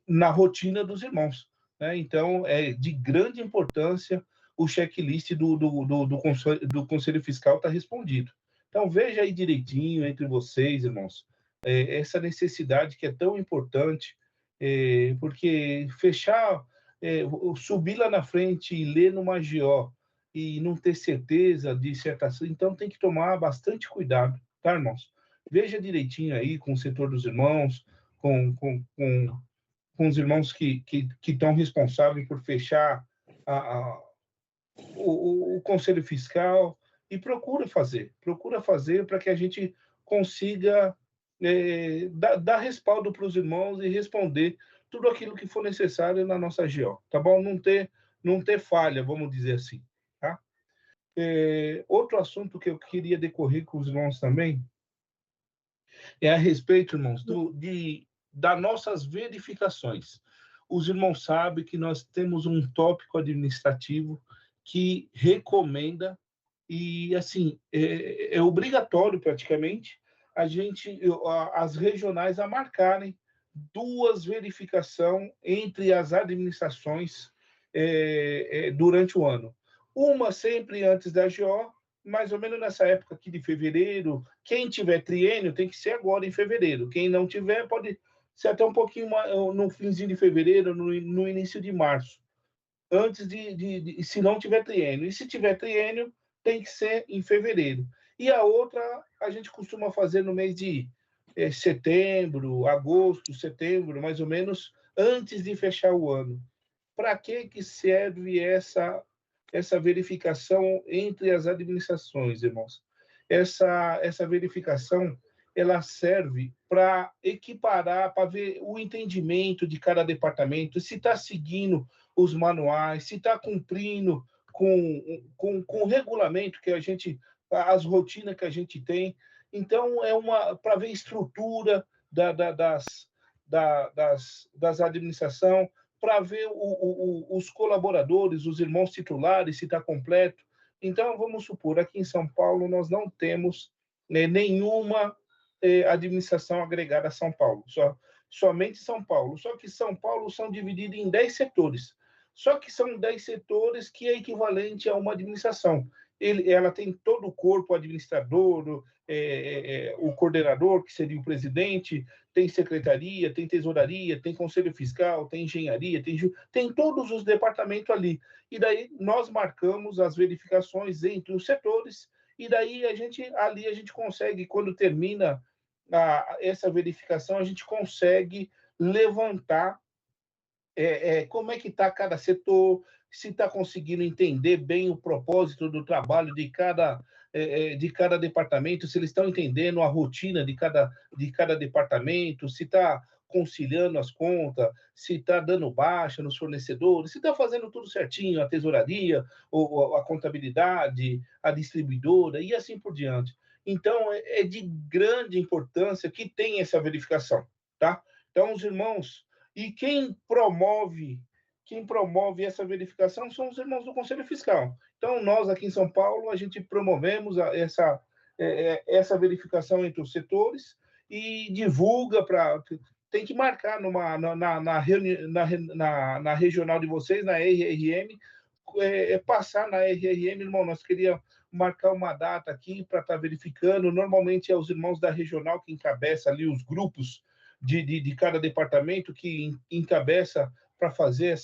na rotina dos irmãos, né? Então, é de grande importância o checklist do Conselho Fiscal está respondido. Então, veja aí direitinho entre vocês, irmãos, essa necessidade que é tão importante, porque fechar, subir lá na frente e ler numa GO e não ter certeza de dissertação, então tem que tomar bastante cuidado, tá, irmãos? Veja direitinho aí com o setor dos irmãos, com os irmãos que estão responsáveis por fechar o Conselho Fiscal e procura fazer para que a gente consiga dar respaldo para os irmãos e responder tudo aquilo que for necessário na nossa GO, tá bom? Não ter falha, vamos dizer assim, tá? Outro assunto que eu queria decorrer com os irmãos também é a respeito, irmãos, das nossas verificações. Os irmãos sabem que nós temos um tópico administrativo que recomenda, e assim, é obrigatório praticamente, as regionais a marcarem 2 verificações entre as administrações durante o ano. Uma sempre antes da GO, mais ou menos nessa época aqui de fevereiro. Quem tiver triênio tem que ser agora em fevereiro. Quem não tiver pode ser até um pouquinho no finzinho de fevereiro, no início de março, antes se não tiver triênio. E se tiver triênio, tem que ser em fevereiro. E a outra a gente costuma fazer no mês de setembro, agosto, setembro, mais ou menos, antes de fechar o ano. Para que serve essa verificação entre as administrações, irmãos? Essa verificação, ela serve para equiparar, para ver o entendimento de cada departamento, se está seguindo os manuais, se está cumprindo com o regulamento que as rotinas que a gente tem. Então, para ver a estrutura das administrações, para ver os colaboradores, os irmãos titulares, se está completo. Então, vamos supor, aqui em São Paulo, nós não temos nenhuma administração agregada a São Paulo, somente São Paulo. Só que São Paulo são divididos em 10 setores. Só que são 10 setores que é equivalente a uma administração. Ela tem todo o corpo administrador, o coordenador, que seria o presidente, tem secretaria, tem tesouraria, tem conselho fiscal, tem engenharia, tem todos os departamentos ali. E daí nós marcamos as verificações entre os setores, e daí a gente consegue, quando termina essa verificação, a gente consegue levantar como é que está cada setor, se está conseguindo entender bem o propósito do trabalho de cada departamento, se eles estão entendendo a rotina de cada departamento, se está conciliando as contas, se está dando baixa nos fornecedores, se está fazendo tudo certinho, a tesouraria, ou a contabilidade, a distribuidora, e assim por diante. Então, é de grande importância que tenha essa verificação, tá? Então, os irmãos... E quem promove essa verificação são os irmãos do Conselho Fiscal. Então, nós aqui em São Paulo, a gente promovemos essa verificação entre os setores e divulga tem que marcar na regional de vocês, na RRM, passar na RRM, irmão, nós queríamos marcar uma data aqui para estar verificando. Normalmente é os irmãos da regional que encabeça ali os grupos de cada departamento, que encabeça para fazer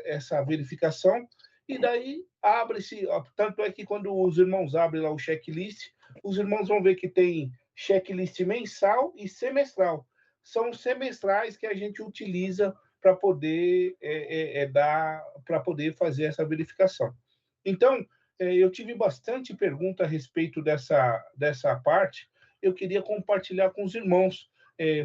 essa verificação, e daí abre-se, tanto é que quando os irmãos abrem lá o checklist, os irmãos vão ver que tem checklist mensal e semestral. São semestrais que a gente utiliza para poder fazer essa verificação. Então, eu tive bastante pergunta a respeito dessa parte, eu queria compartilhar com os irmãos,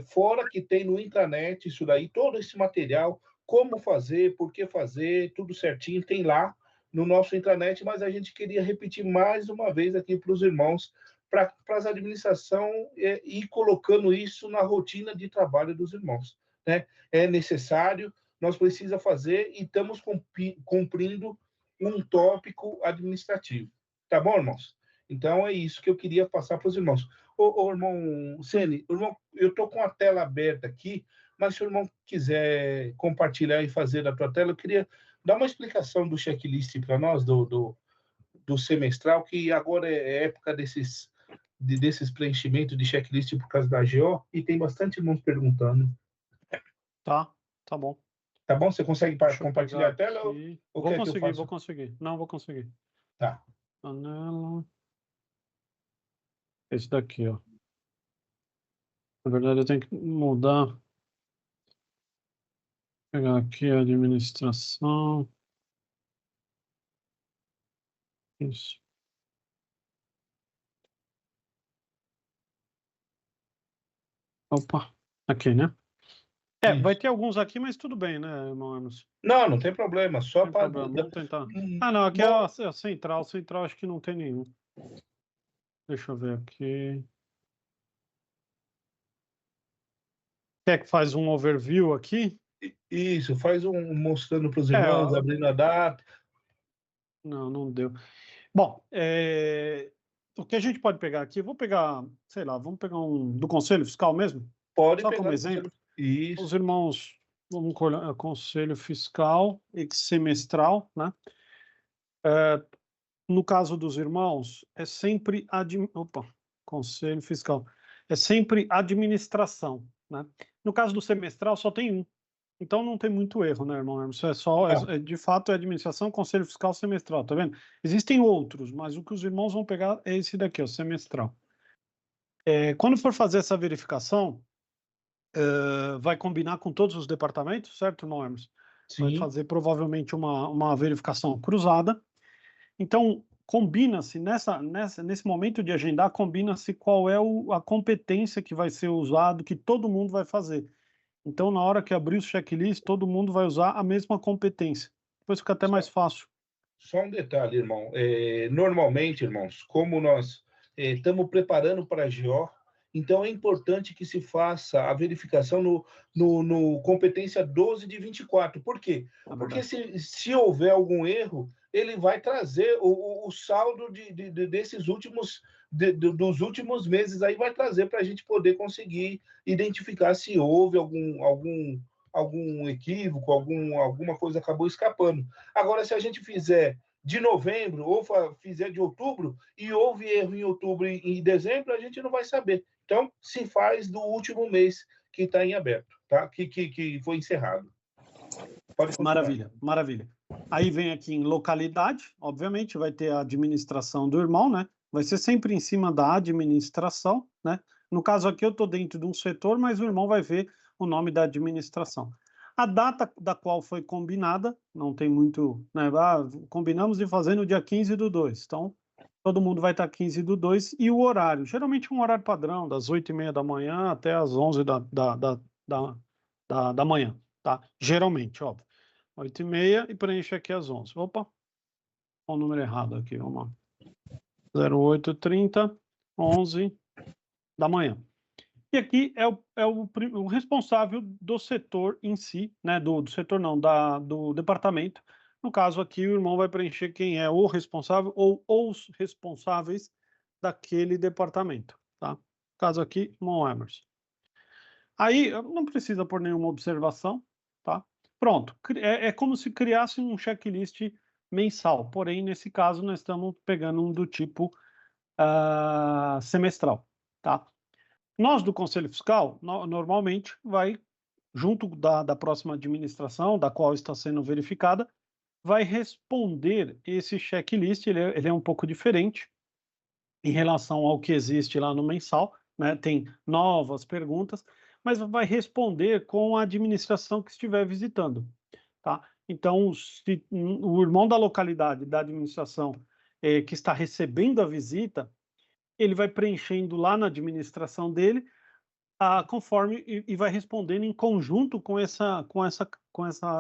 fora que tem no intranet isso daí, todo esse material, como fazer, por que fazer, tudo certinho, tem lá no nosso intranet, mas a gente queria repetir mais uma vez aqui para os irmãos, para as administrações ir colocando isso na rotina de trabalho dos irmãos, né? É necessário, nós precisamos fazer e estamos cumprindo um tópico administrativo. Tá bom, irmãos? Então, é isso que eu queria passar para os irmãos. Ô, irmão Ceni, irmão, eu estou com a tela aberta aqui, mas se o irmão quiser compartilhar e fazer da tua tela, eu queria dar uma explicação do checklist para nós, do semestral, que agora é época desses preenchimentos de checklist por causa da GO, e tem bastante irmãos perguntando. Tá bom. Tá bom? Você consegue Deixa eu compartilhar a pegar tela? aqui. Ou Vou quer que eu conseguir, faça? vou conseguir. Não, vou conseguir. Tá. Panela. Esse daqui, ó. Na verdade, eu tenho que mudar. Vou pegar aqui a administração. Isso. Opa, aqui, né? Vai Isso. ter alguns aqui, mas tudo bem, né, irmão Emerson? Não, não tem problema, só Não tem para... problema, vamos tentar. Ah, não, aqui é a central. Central acho que não tem nenhum. Deixa eu ver aqui. Quer que faz um overview aqui? Isso, faz mostrando para os irmãos, abrindo a data. Não deu. Bom, o que a gente pode pegar aqui, vou pegar, sei lá, vamos pegar um do Conselho Fiscal mesmo? Pode Só pegar como no exemplo. Isso. Os irmãos, vamos olhar Conselho Fiscal semestral, né? No caso dos irmãos, é sempre Conselho Fiscal, é sempre administração, né? No caso do semestral, só tem um. Então não tem muito erro, né, irmão? Isso é só, de fato, é administração, conselho fiscal semestral, tá vendo? Existem outros, mas o que os irmãos vão pegar é esse daqui, o semestral. Quando for fazer essa verificação, vai combinar com todos os departamentos, certo, irmão Hermes? Vai Sim. fazer provavelmente uma verificação cruzada. Então, combina-se, nesse momento de agendar, combina-se qual é a competência que vai ser usado, que todo mundo vai fazer. Então, na hora que abrir o checklist, todo mundo vai usar a mesma competência. Depois fica até mais fácil. Só um detalhe, irmão. Normalmente, irmãos, como nós estamos preparando para a GO, então é importante que se faça a verificação no competência 12 de 24. Por quê? Porque se houver algum erro, ele vai trazer o saldo desses últimos dos últimos meses, aí vai trazer para a gente poder conseguir identificar se houve algum equívoco, alguma coisa acabou escapando. Agora, se a gente fizer de novembro ou fizer de outubro e houve erro em outubro e em dezembro, a gente não vai saber. Então, se faz do último mês que está em aberto, tá? Que foi encerrado. Pode continuar. Maravilha. Aí vem aqui em localidade, obviamente, vai ter a administração do irmão, né? Vai ser sempre em cima da administração, né? No caso aqui eu estou dentro de um setor, mas o irmão vai ver o nome da administração. A data da qual foi combinada, não tem muito, né? Combinamos de fazer no dia 15/2, então todo mundo vai estar 15/2, e o horário, geralmente um horário padrão, das 8h30 da manhã até as 11 da manhã, tá? Geralmente, óbvio. 8h30 e preenche aqui às 11. Opa, olha o número errado aqui, vamos lá. 08h30, 11 da manhã. E aqui é o responsável do setor em si, né? Do setor não, do departamento. No caso aqui, o irmão vai preencher quem é o responsável ou os responsáveis daquele departamento, tá? No caso aqui, irmão Emerson. Aí, não precisa pôr nenhuma observação, tá? Pronto, é como se criasse um checklist mensal, porém, nesse caso, nós estamos pegando um do tipo semestral, tá? Nós, do Conselho Fiscal, normalmente vai, junto da próxima administração, da qual está sendo verificada, vai responder esse checklist, ele é um pouco diferente em relação ao que existe lá no mensal, né? Tem novas perguntas, mas vai responder com a administração que estiver visitando, tá? Então, se o irmão da localidade, da administração, que está recebendo a visita, ele vai preenchendo lá na administração dele, conforme e vai respondendo em conjunto com essa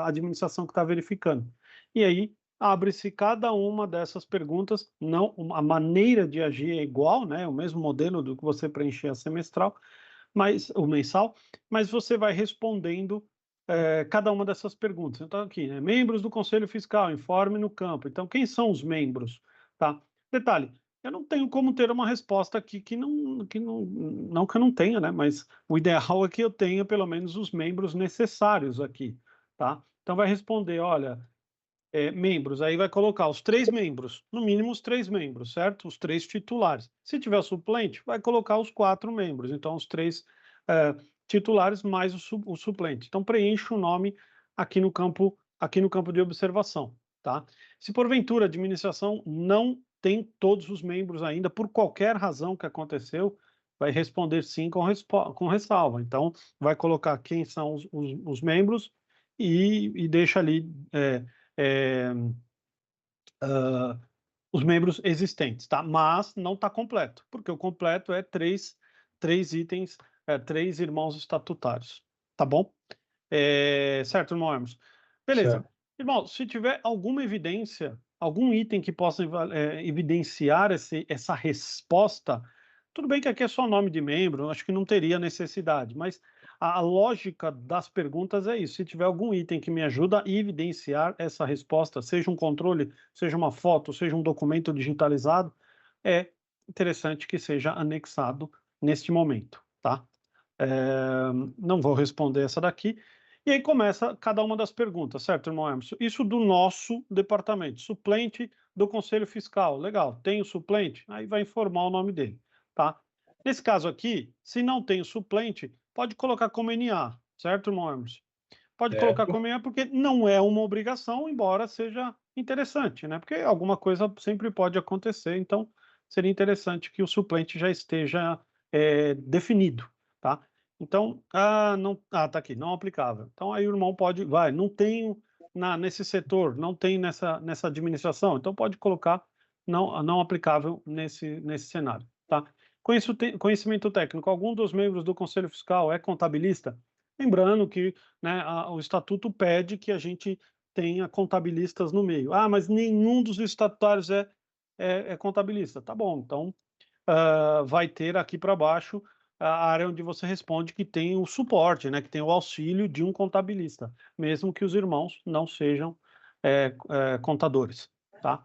administração que está verificando. E aí abre-se cada uma dessas perguntas, não a maneira de agir é igual, né? O mesmo modelo do que você preencher a semestral, mas o mensal, mas você vai respondendo cada uma dessas perguntas. Então aqui, né? Membros do Conselho Fiscal, informe no campo. Então quem são os membros, tá? Detalhe, eu não tenho como ter uma resposta aqui não que eu não tenha, né, mas o ideal é que eu tenha pelo menos os membros necessários aqui, tá. Então vai responder: "Olha, membros", aí vai colocar os 3 membros, no mínimo os 3 membros, certo? Os 3 titulares. Se tiver suplente, vai colocar os 4 membros, então os 3 titulares mais o suplente. Então preencha o nome aqui no campo de observação, tá? Se porventura a administração não tem todos os membros ainda, por qualquer razão que aconteceu, vai responder sim com ressalva. Então vai colocar quem são os membros e deixa ali, eh, os membros existentes, tá? Mas não está completo, porque o completo é três itens, 3 irmãos estatutários, tá bom? Certo, irmão Hermes? Beleza. Certo. Irmão, se tiver alguma evidência, algum item que possa evidenciar essa resposta, tudo bem que aqui é só nome de membro, acho que não teria necessidade, mas a lógica das perguntas é isso. Se tiver algum item que me ajuda a evidenciar essa resposta, seja um controle, seja uma foto, seja um documento digitalizado, é interessante que seja anexado neste momento, tá? Não vou responder essa daqui. E aí começa cada uma das perguntas, certo, irmão Emerson? Isso do nosso departamento. Suplente do Conselho Fiscal. Legal, tem o suplente? Aí vai informar o nome dele, tá? Nesse caso aqui, se não tem o suplente, pode colocar como NA, certo, irmão Emerson? Pode colocar Certo. como NA porque não é uma obrigação, embora seja interessante, né? Porque alguma coisa sempre pode acontecer, então seria interessante que o suplente já esteja definido, tá? Então, não, tá aqui, não aplicável. Então aí o irmão pode, não tenho nesse setor, não tem nessa administração, então pode colocar não aplicável nesse cenário, tá? Conhecimento técnico, algum dos membros do Conselho Fiscal é contabilista? Lembrando que, né, o estatuto pede que a gente tenha contabilistas no meio. Ah, mas nenhum dos estatutários é contabilista. Tá bom, então vai ter aqui para baixo a área onde você responde que tem o suporte, né, que tem o auxílio de um contabilista, mesmo que os irmãos não sejam contadores, tá?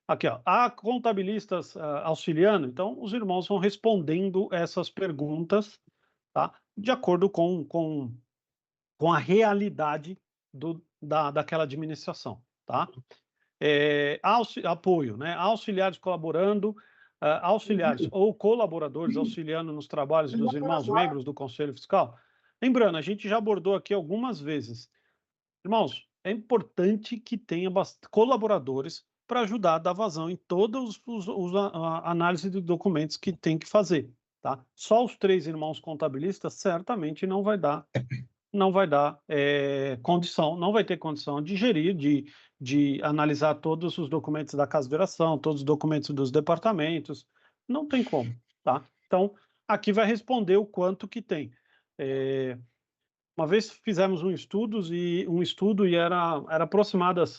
Aqui, ó, há contabilistas auxiliando, então os irmãos vão respondendo essas perguntas, tá? De acordo com a realidade daquela administração, tá? Apoio, né? Auxiliares colaborando, auxiliares ou colaboradores auxiliando nos trabalhos dos irmãos membros do Conselho Fiscal. Lembrando, a gente já abordou aqui algumas vezes. Irmãos, é importante que tenha colaboradores para ajudar a dar vazão em todos a análise de documentos que tem que fazer, tá? Só os 3 irmãos contabilistas certamente não vai dar condição, não vai ter condição de gerir, de analisar todos os documentos da casa de oração, todos os documentos dos departamentos, não tem como, tá? Então, aqui vai responder o quanto que tem. Uma vez fizemos um estudo e era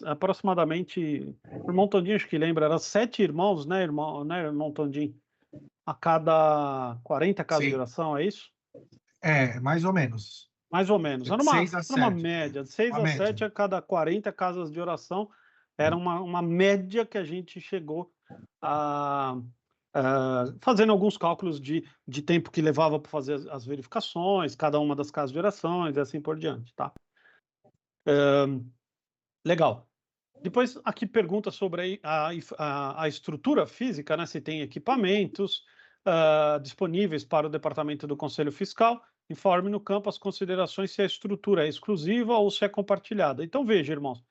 aproximadamente, o irmão Tondinho acho que lembra, era 7 irmãos, né, irmão Tondinho? A cada 40 casas de Sim, oração, é isso? mais ou menos. Mais ou menos. Era 6 a uma 7. média, de 6 Uma a média. 7 a cada 40 casas de oração. Era uma média que a gente chegou a, fazendo alguns cálculos de tempo que levava para fazer as verificações, cada uma das casas de orações e assim por diante, tá? Legal. Depois, aqui pergunta sobre a estrutura física, né? Se tem equipamentos disponíveis para o departamento do Conselho Fiscal. Informe no campo as considerações se a estrutura é exclusiva ou se é compartilhada. Então, veja, irmãos,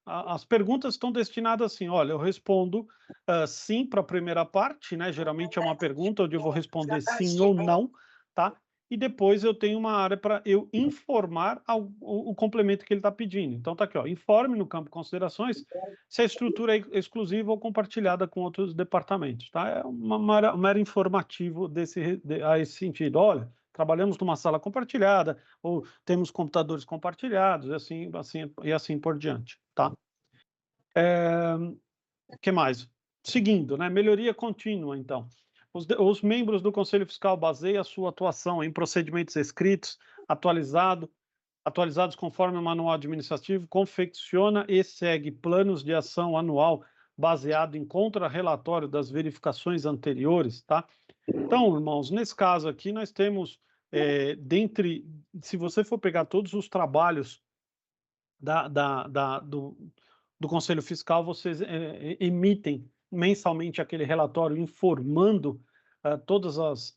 as perguntas estão destinadas assim, olha, eu respondo sim para a primeira parte, né? Geralmente é uma pergunta onde eu vou responder sim ou não, tá? E depois eu tenho uma área para eu informar o complemento que ele está pedindo. Então tá aqui, ó, informe no campo considerações se a estrutura é exclusiva ou compartilhada com outros departamentos, tá? É um mero informativo a esse sentido. Olha, trabalhamos numa sala compartilhada, ou temos computadores compartilhados, e assim por diante, tá? Que mais? Seguindo, né? Melhoria contínua, então. Os membros do Conselho Fiscal baseiam a sua atuação em procedimentos escritos, atualizados conforme o manual administrativo, confecciona e segue planos de ação anual baseado em contra-relatório das verificações anteriores, tá? Então, irmãos, nesse caso aqui nós temos, se você for pegar todos os trabalhos do Conselho Fiscal, vocês emitem mensalmente aquele relatório informando todas as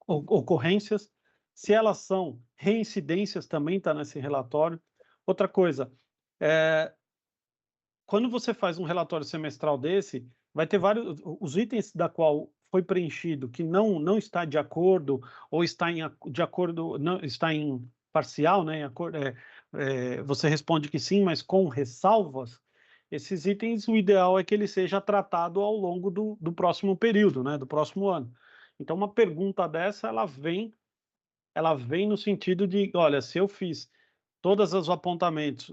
ocorrências, se elas são reincidências, também está nesse relatório. Outra coisa, quando você faz um relatório semestral desse, vai ter vários, os itens da qual foi preenchido que não está de acordo, ou está de acordo, não está em parcial, né? Você responde que sim, mas com ressalvas. Esses itens, o ideal é que ele seja tratado ao longo do próximo período, né? Do próximo ano. Então, uma pergunta dessa, ela vem no sentido de, olha, se eu fiz todos os apontamentos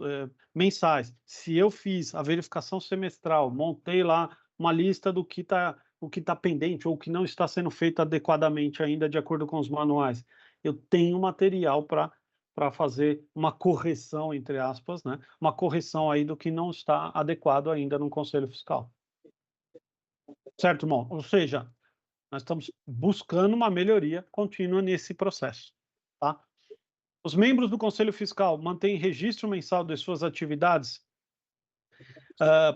mensais, se eu fiz a verificação semestral, montei lá uma lista do que está pendente ou que não está sendo feito adequadamente ainda de acordo com os manuais, eu tenho material para fazer uma correção, entre aspas, né? Uma correção aí do que não está adequado ainda no Conselho Fiscal. Certo, irmão? Ou seja, nós estamos buscando uma melhoria contínua nesse processo, tá? Os membros do Conselho Fiscal mantêm registro mensal de suas atividades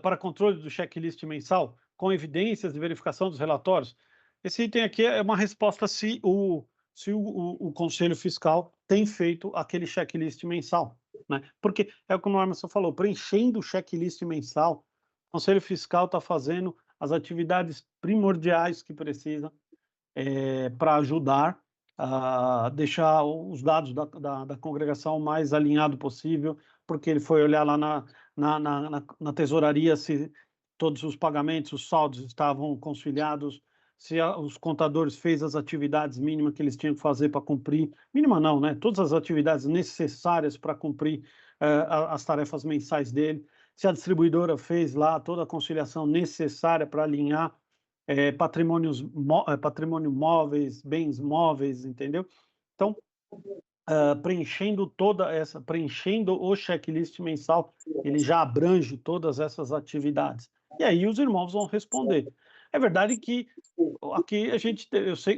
para controle do checklist mensal, com evidências de verificação dos relatórios? Esse item aqui é uma resposta se o Conselho Fiscal tem feito aquele checklist mensal, né? Porque é o que o Emerson falou, preenchendo o checklist mensal, o Conselho Fiscal está fazendo as atividades primordiais que precisa para ajudar a deixar os dados da congregação o mais alinhado possível, porque ele foi olhar lá na tesouraria se todos os pagamentos, os saldos estavam conciliados, se os contadores fez as atividades mínimas que eles tinham que fazer para cumprir, mínima não, né? Todas as atividades necessárias para cumprir as tarefas mensais dele, se a distribuidora fez lá toda a conciliação necessária para alinhar patrimônio móveis, bens móveis, entendeu? Então, preenchendo o checklist mensal, ele já abrange todas essas atividades. E aí os irmãos vão responder. É verdade que aqui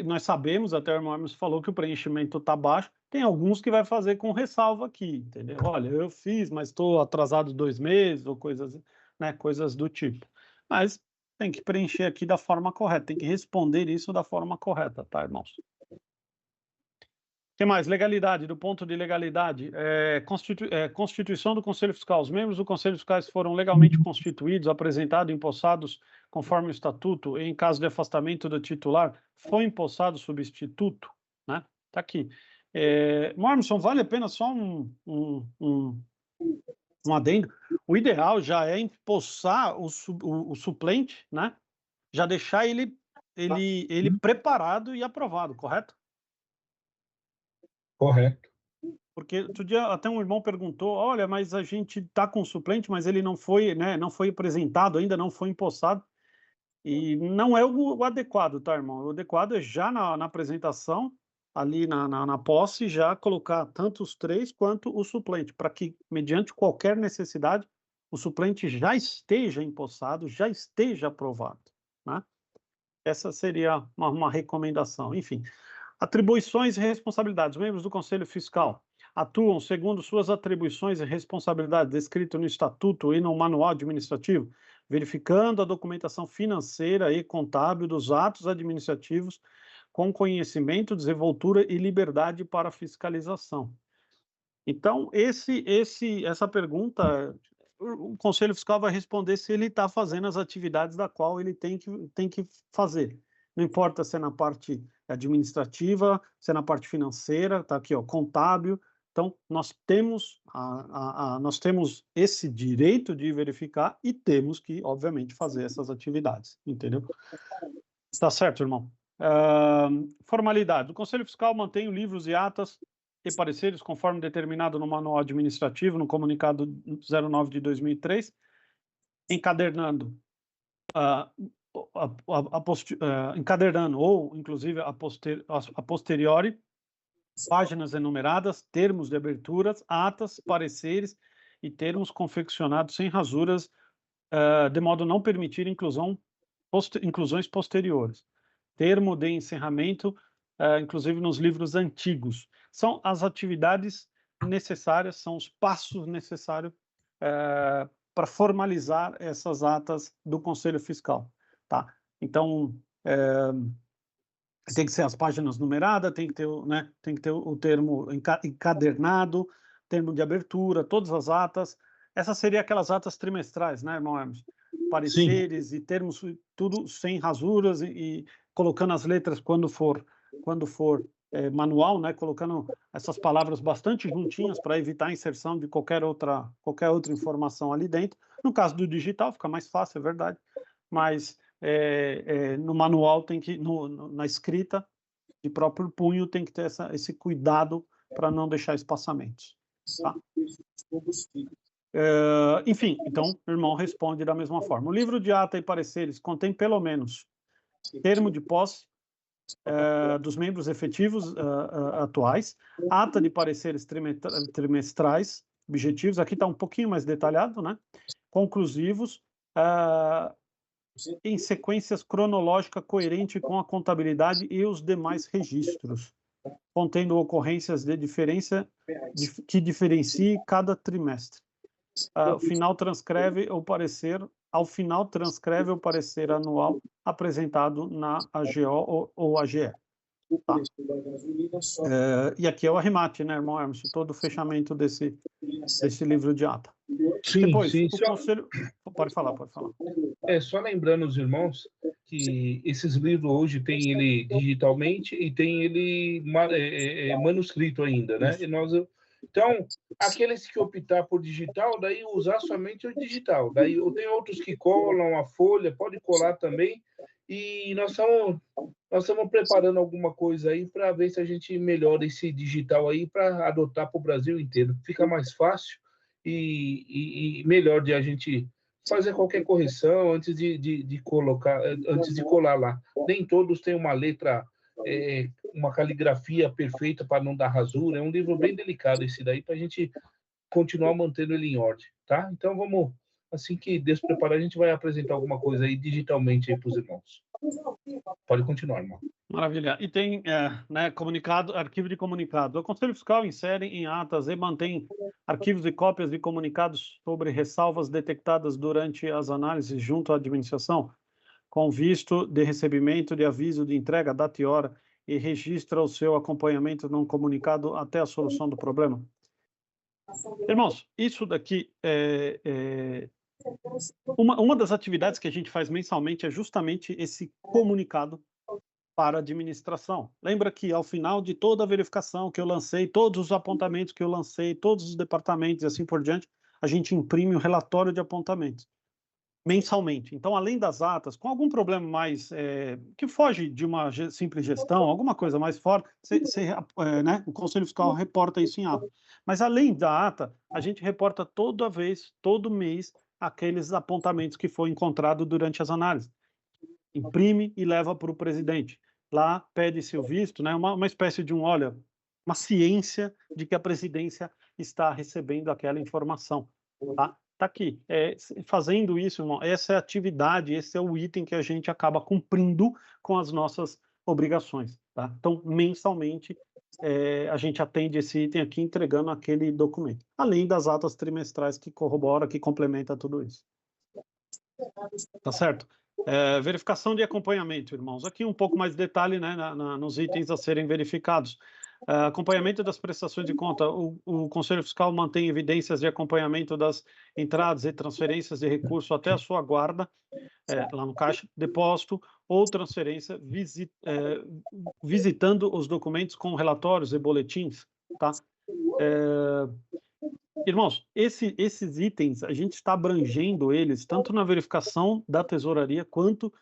nós sabemos, até o irmão Hermes falou que o preenchimento está baixo, tem alguns que vai fazer com ressalva aqui, entendeu? Olha, eu fiz, mas estou atrasado 2 meses, ou coisas do tipo. Mas tem que preencher aqui da forma correta, tem que responder isso da forma correta, tá, irmãos? O que mais? Legalidade, do ponto de legalidade, Constituição do Conselho Fiscal. Os membros do Conselho Fiscal foram legalmente constituídos, apresentados, empossados conforme o estatuto, e em caso de afastamento do titular, foi empossado substituto, né? Tá aqui. Mormon, vale a pena só um adendo. O ideal já é empossar o suplente, né? Já deixar ele preparado e aprovado, correto? Correto. Porque outro dia até um irmão perguntou, olha, mas a gente está com o suplente, mas ele não foi, né, não foi apresentado ainda, não foi empossado. E não é o adequado, tá, irmão? O adequado é já na apresentação, ali na posse, já colocar tanto os 3 quanto o suplente, para que, mediante qualquer necessidade, o suplente já esteja empossado, já esteja aprovado, né? Essa seria uma recomendação. Enfim, atribuições e responsabilidades. Os membros do Conselho Fiscal atuam segundo suas atribuições e responsabilidades descritas no Estatuto e no Manual Administrativo, verificando a documentação financeira e contábil dos atos administrativos com conhecimento, desenvoltura e liberdade para fiscalização. Então, essa pergunta, o Conselho Fiscal vai responder se ele está fazendo as atividades da qual ele tem que fazer. Não importa se é na parte administrativa, se é na parte financeira, está aqui, ó, contábil. Então, nós temos esse direito de verificar e temos que, obviamente, fazer essas atividades, entendeu? Está certo, irmão? Formalidade. O Conselho Fiscal mantém livros e atas e pareceres conforme determinado no Manual Administrativo, no Comunicado 09 de 2003, encadernando encadernando ou, inclusive, a posteriori, páginas enumeradas, termos de aberturas, atas, pareceres e termos confeccionados sem rasuras, de modo a não permitir inclusões posteriores. Termo de encerramento, inclusive nos livros antigos. São as atividades necessárias, são os passos necessários para formalizar essas atas do Conselho Fiscal. Tá? Então, tem que ser as páginas numeradas, tem que ter o termo encadernado, termo de abertura, todas as atas. Essas seriam aquelas atas trimestrais, né, irmão Hermes? Pareceres Sim. E termos, tudo sem rasuras e colocando as letras quando for manual, né, colocando essas palavras bastante juntinhas para evitar a inserção de qualquer outra informação ali dentro. No caso do digital, fica mais fácil, é verdade, mas no manual tem que, na escrita de próprio punho, tem que ter esse cuidado para não deixar espaçamentos. Tá? Enfim, então, o irmão responde da mesma forma. O livro de ata e pareceres contém pelo menos termo de posse dos membros efetivos atuais, ata de pareceres trimestrais, objetivos, aqui está um pouquinho mais detalhado, né? Conclusivos, em sequências cronológica coerente com a contabilidade e os demais registros, contendo ocorrências de diferença que diferencie cada trimestre. Ao final transcreve o parecer anual apresentado na AGO ou AGE. Tá? E aqui é o arremate, né, irmão Hermes? Todo o fechamento desse livro de ata. Sim, Depois, sim. o conselho... Pode falar. Só lembrando os irmãos que esses livros hoje tem ele digitalmente e tem ele manuscrito ainda, né? Então, aqueles que optar por digital, daí usar somente o digital. Daí tem outros que colam a folha, pode colar também. E nós estamos preparando alguma coisa aí para ver se a gente melhora esse digital aí para adotar para o Brasil inteiro. Fica mais fácil e melhor de a gente fazer qualquer correção antes de colar lá. Nem todos têm uma letra, uma caligrafia perfeita para não dar rasura. É um livro bem delicado esse daí, para a gente continuar mantendo ele em ordem, tá? Então vamos, assim que Deus preparar, a gente vai apresentar alguma coisa aí digitalmente aí para os irmãos. Pode continuar, irmão. Maravilha. E tem comunicado, arquivo de comunicado. O Conselho Fiscal insere em atas e mantém arquivos e cópias de comunicados sobre ressalvas detectadas durante as análises junto à administração, com visto de recebimento de aviso de entrega, data e hora, e registra o seu acompanhamento num comunicado até a solução do problema. Irmãos, isso daqui uma das atividades que a gente faz mensalmente é justamente esse comunicado para a administração. Lembra que ao final de toda a verificação que eu lancei, todos os apontamentos que eu lancei, todos os departamentos e assim por diante, a gente imprime o relatório de apontamentos mensalmente. Então, além das atas, com algum problema mais que foge de uma simples gestão, alguma coisa mais forte, o Conselho Fiscal reporta isso em ata. Mas além da ata, a gente reporta todo mês, aqueles apontamentos que foram encontrados durante as análises. Imprime e leva para o presidente. Lá pede-se o visto, né? Uma espécie de uma ciência de que a presidência está recebendo aquela informação. Tá? Tá aqui. Fazendo isso, irmão, essa é a atividade, esse é o item que a gente acaba cumprindo com as nossas obrigações. Tá? Então, mensalmente, a gente atende esse item aqui entregando aquele documento. Além das atas trimestrais que corrobora, que complementa tudo isso. Tá certo? Verificação de acompanhamento, irmãos. Aqui um pouco mais de detalhe, né, nos itens a serem verificados. Acompanhamento das prestações de conta. O Conselho Fiscal mantém evidências de acompanhamento das entradas e transferências de recurso até a sua guarda, lá no caixa, depósito ou transferência, visitando os documentos com relatórios e boletins. Tá? Irmãos, esses itens, a gente está abrangendo eles tanto na verificação da tesouraria quanto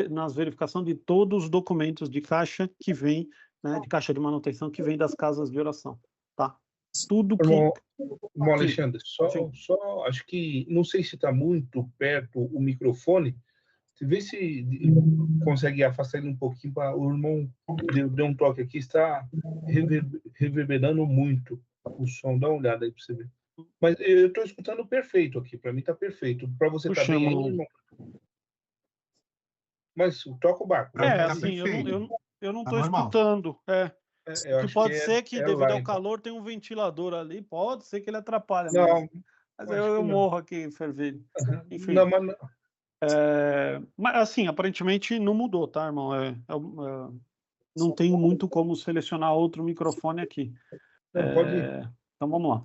nas verificação de todos os documentos de caixa que vem, né, de caixa de manutenção que vem das casas de oração, tá? Tudo que... Irmão Alexandre, só acho que, não sei se está muito perto o microfone, vê se consegue afastar ele um pouquinho para o irmão deu um toque aqui, está reverberando muito o som, dá uma olhada aí para você ver. Mas eu estou escutando perfeito aqui, para mim está perfeito. Para você está Puxa, bem aí, irmão. irmão? Mas toca o barco. Pra mim tá Assim, perfeito. eu não Tá estou normal. escutando. Eu O que acho que pode ser que, é devido lá, ao então. calor, tem um ventilador ali, pode ser que ele atrapalhe, Não, mas acho que eu não. morro aqui, fervilho. Não, Enfim, mas não, mas assim, aparentemente não mudou, tá, irmão? Não tem muito como selecionar outro microfone aqui. não, pode ir. Então vamos lá.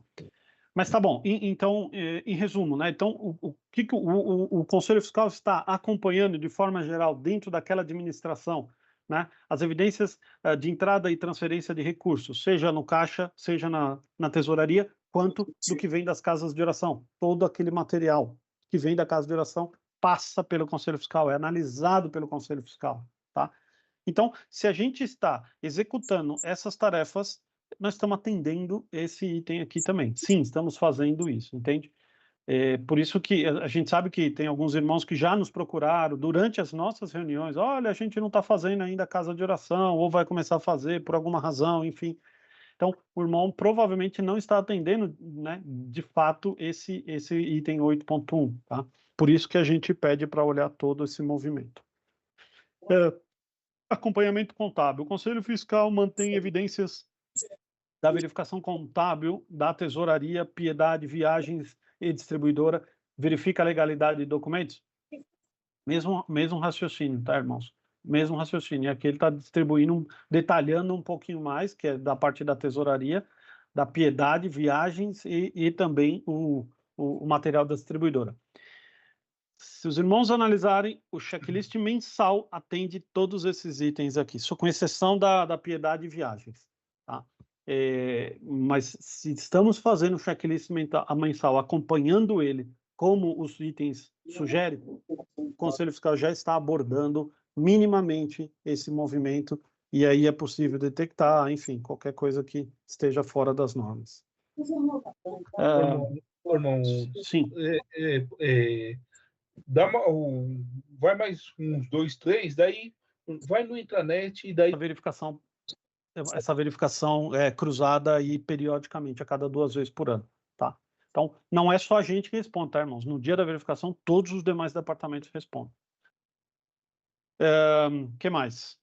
Mas tá bom. Então, em resumo, né? Então, o que o Conselho Fiscal está acompanhando de forma geral dentro daquela administração, né? As evidências de entrada e transferência de recursos, seja no caixa, seja na tesouraria, quanto do que vem das casas de oração. Todo aquele material que vem da casa de oração passa pelo Conselho Fiscal, é analisado pelo Conselho Fiscal, tá? Então, se a gente está executando essas tarefas, nós estamos atendendo esse item aqui também. Sim, estamos fazendo isso, entende? Por isso que a gente sabe que tem alguns irmãos que já nos procuraram durante as nossas reuniões. Olha, a gente não está fazendo ainda a casa de oração, ou vai começar a fazer por alguma razão, enfim. Então, o irmão provavelmente não está atendendo, né, de fato, esse item 8.1, tá? Por isso que a gente pede para olhar todo esse movimento. Acompanhamento contábil. O Conselho Fiscal mantém evidências da verificação contábil da tesouraria, Piedade, Viagens e Distribuidora, verifica a legalidade de documentos? Mesmo raciocínio, tá, irmãos? Mesmo raciocínio. Aqui ele está distribuindo, detalhando um pouquinho mais, que é da parte da tesouraria, da Piedade, Viagens e também o material da distribuidora. Se os irmãos analisarem, o checklist mensal atende todos esses itens aqui, só com exceção da Piedade e Viagens, tá? Mas se estamos fazendo o checklist mensal, acompanhando ele, como os itens sugerem, o Conselho Fiscal já está abordando minimamente esse movimento, e aí é possível detectar, enfim, qualquer coisa que esteja fora das normas. Irmão, Sim. vai mais uns 2, 3, daí vai no intranet e daí Essa verificação é cruzada e periodicamente, a cada 2 vezes por ano, tá? Então, não é só a gente que responde, tá, irmãos? No dia da verificação, todos os demais departamentos respondem. Que mais?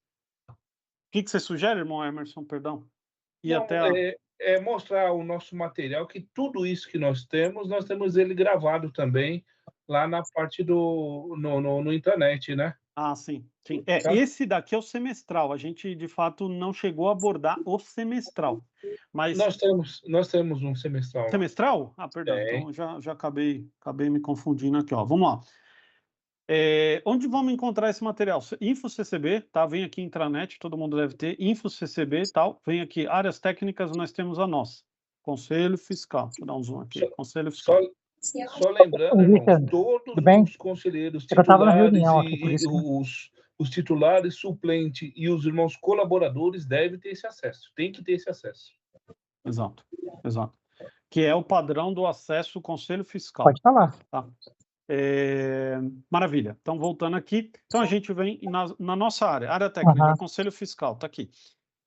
O que você sugere, irmão Emerson, perdão? não, mostrar o nosso material, que tudo isso que nós temos ele gravado também lá na parte no intranet, né? Sim, sim. Tá? Esse daqui é o semestral. A gente, de fato, não chegou a abordar o semestral. Mas Nós temos um semestral lá. semestral? Perdão. Então já acabei me confundindo aqui, ó. Vamos lá. Onde vamos encontrar esse material? InfoCCB, tá? Vem aqui intranet, todo mundo deve ter. InfoCCB, tal. Vem aqui, áreas técnicas, nós temos a nossa. Conselho Fiscal. Deixa eu dar um zoom aqui. Conselho Fiscal. Só lembrando, irmãos, todos os conselheiros titulares os titulares, suplente e os irmãos colaboradores devem ter esse acesso. Tem que ter esse acesso. Exato. Que é o padrão do acesso Conselho Fiscal. Pode falar. Tá? Maravilha. Então, voltando aqui. Então, a gente vem na nossa área técnica, Conselho Fiscal, está aqui.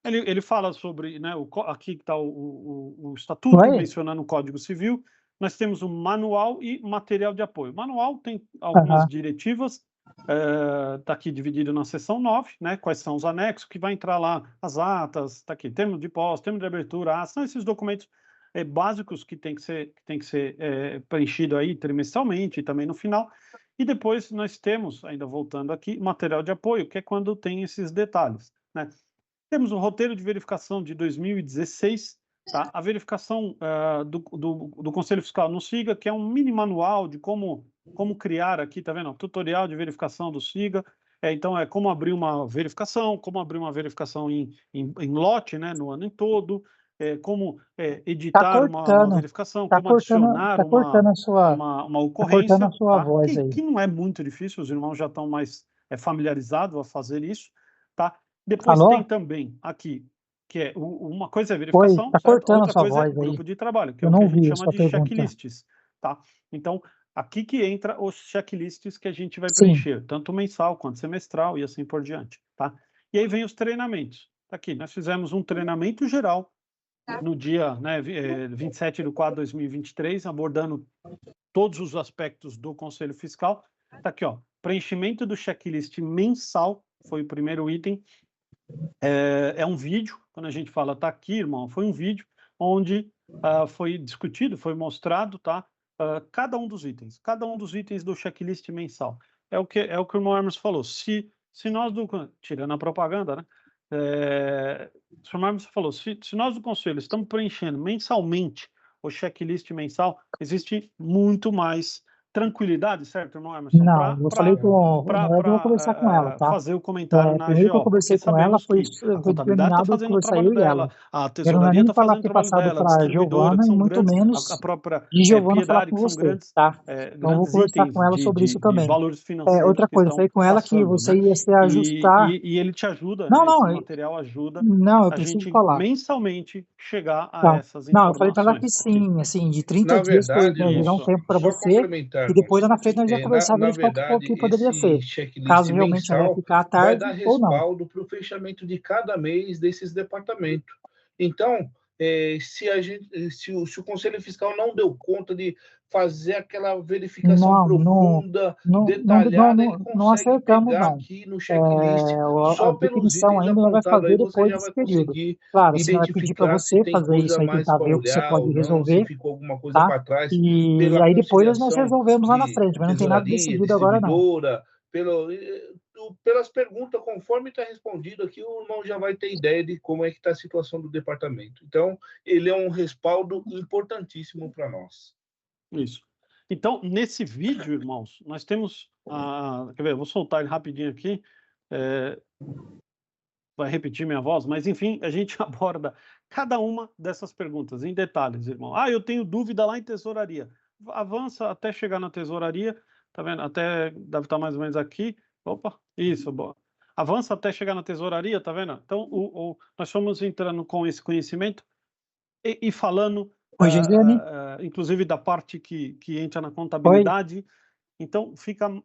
Ele fala sobre, né, aqui está o estatuto, mencionando o Código Civil. Nós temos o manual e material de apoio. O manual tem algumas diretivas, está aqui dividido na seção 9, né, quais são os anexos, que vai entrar lá as atas, está aqui, termo de posse, termo de abertura, são esses documentos básicos que tem que ser preenchido aí trimestralmente e também no final. E depois nós temos, ainda voltando aqui, material de apoio, que é quando tem esses detalhes, né? Temos o roteiro de verificação de 2016, tá? A verificação do Conselho Fiscal no SIGA, que é um mini manual de como criar aqui, tá vendo? Tutorial de verificação do SIGA. Então, é como abrir uma verificação, em lote, né, no ano em todo, como editar uma verificação, como adicionar uma ocorrência, cortando a sua tá? voz aí. Que não é muito difícil, os irmãos já estão mais familiarizados a fazer isso, tá? Depois tem também aqui, que é uma coisa é verificação, tá certo? cortando Outra a sua coisa é voz aí. grupo de trabalho, que é Eu o que não a gente vi a chama sua de pergunta. checklists, tá? Então, aqui que entra os checklists que a gente vai Sim. preencher, tanto mensal quanto semestral e assim por diante, tá? E aí vem os treinamentos. Tá aqui, nós fizemos um treinamento geral no dia, né, 27/4/2023, abordando todos os aspectos do Conselho Fiscal. Está aqui, ó, preenchimento do checklist mensal, foi o primeiro item. É um vídeo, quando a gente fala está aqui, irmão, foi um vídeo onde foi discutido, foi mostrado, tá? Cada um dos itens do checklist mensal. É o que o irmão Hermes falou. Se nós tirando a propaganda, né? O irmão Hermes falou, se nós do Conselho estamos preenchendo mensalmente o checklist mensal, existe muito mais tranquilidade, certo, irmão Emerson? Não, eu falei com... Na verdade, eu vou conversar com ela, tá? Fazer o comentário na Primeiro que eu AGO, conversei porque com ela, sabemos que a foi contabilidade está determinado fazendo o conversar eu trabalho e ela. dela, a Eu não é tesouraria nem está falar fazendo o ter trabalho passado dela, a para a distribuidora, Giovana que e são muito grandes, a menos própria de Giovana falar Piedade, com que são você, tá? Então eu vou grandes conversar com itens ela sobre isso de também. valores financeiros Outra que coisa, eu falei estão com ela que passando, você né? ia se ajustar... E ele te ajuda, Não, né? Esse não, material ajuda não, eu a preciso gente falar. mensalmente chegar a Não, essas não, eu falei para ela que informações. sim, assim, de 30 Na dias para verdade, eu dar um irmãos, Isso. tempo para só você, complementar, e depois lá na frente nós já conversar, na verificar o verdade, que poderia ser. esse checklist Caso realmente ela ia mensal ficar à vai tarde dar ou não. respaldo para o fechamento de cada mês desses departamentos. Então, se o Conselho Fiscal não deu conta de fazer aquela verificação profunda, detalhada, ele não consegue acertamos, pegar não. aqui no checklist, A só pelos definição itens ainda ela vai apontados aí, fazer você depois já desse vai período. conseguir Claro, senão vai pedir para identificar se você tem fazer isso coisa aí, mais tentar para ver o que você olhar pode ou não, se resolver, ficou alguma coisa tá? para trás, E pela aí depois nós conciliação resolvemos lá na de frente, mas não tem nada tesouraria, decidido agora, não. distribuidora, pelas perguntas, conforme está respondido aqui, o irmão já vai ter ideia de como é que está a situação do departamento. Então, ele é um respaldo importantíssimo para nós. Isso. Então, nesse vídeo, irmãos, nós temos... quer ver, eu vou soltar ele rapidinho aqui. Vai repetir minha voz, mas enfim, a gente aborda cada uma dessas perguntas em detalhes, irmão. Eu tenho dúvida lá em tesouraria. Avança até chegar na tesouraria, tá vendo? Até deve estar mais ou menos aqui. Opa, isso, boa. Avança até chegar na tesouraria, tá vendo? Então, nós fomos entrando com esse conhecimento e falando, inclusive da parte que entra na contabilidade. Então, fica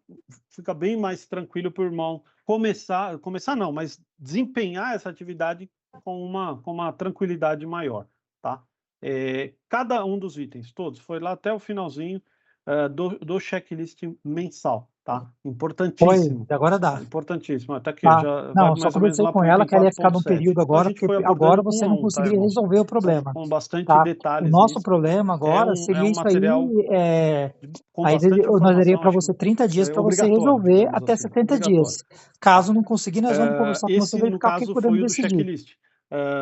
bem mais tranquilo para o irmão começar não, mas desempenhar essa atividade com uma tranquilidade maior, tá? Cada um dos itens, todos, foi lá até o finalzinho do checklist mensal, tá? Importantíssimo. Agora dá. Importantíssimo. Até aqui, Tá. já Não, vai só mais ou menos conversei lá com para o ela item que ela ia ficar num 4.7. período Então, a agora, gente porque foi agora abordando você um a não um, tá, conseguiria irmãos? resolver o problema. Com bastante Tá? O detalhes nosso nisso. problema agora seria um isso aí, material com aí bastante nós daria informação, para acho você 30 dias para você obrigatório, resolver digamos até assim, 70 obrigatório. dias. Caso não conseguir, nós vamos conversar com você, Esse, no verificar o que caso, podemos foi o do decidir. checklist.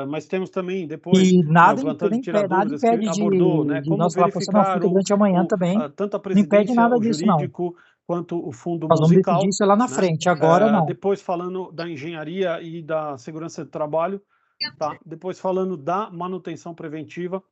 Mas temos também, depois, E o nada plantão de tirar nada dúvidas, que impede abordou, né, de como nós falar para você, não, verificar fica durante amanhã também. tanto a Não impede presidência, nada o disso, não. jurídico, quanto o fundo Nós vamos decidir musical. isso lá na né? frente, agora não. Depois falando da engenharia e da segurança do trabalho, tá? Depois falando da manutenção preventiva.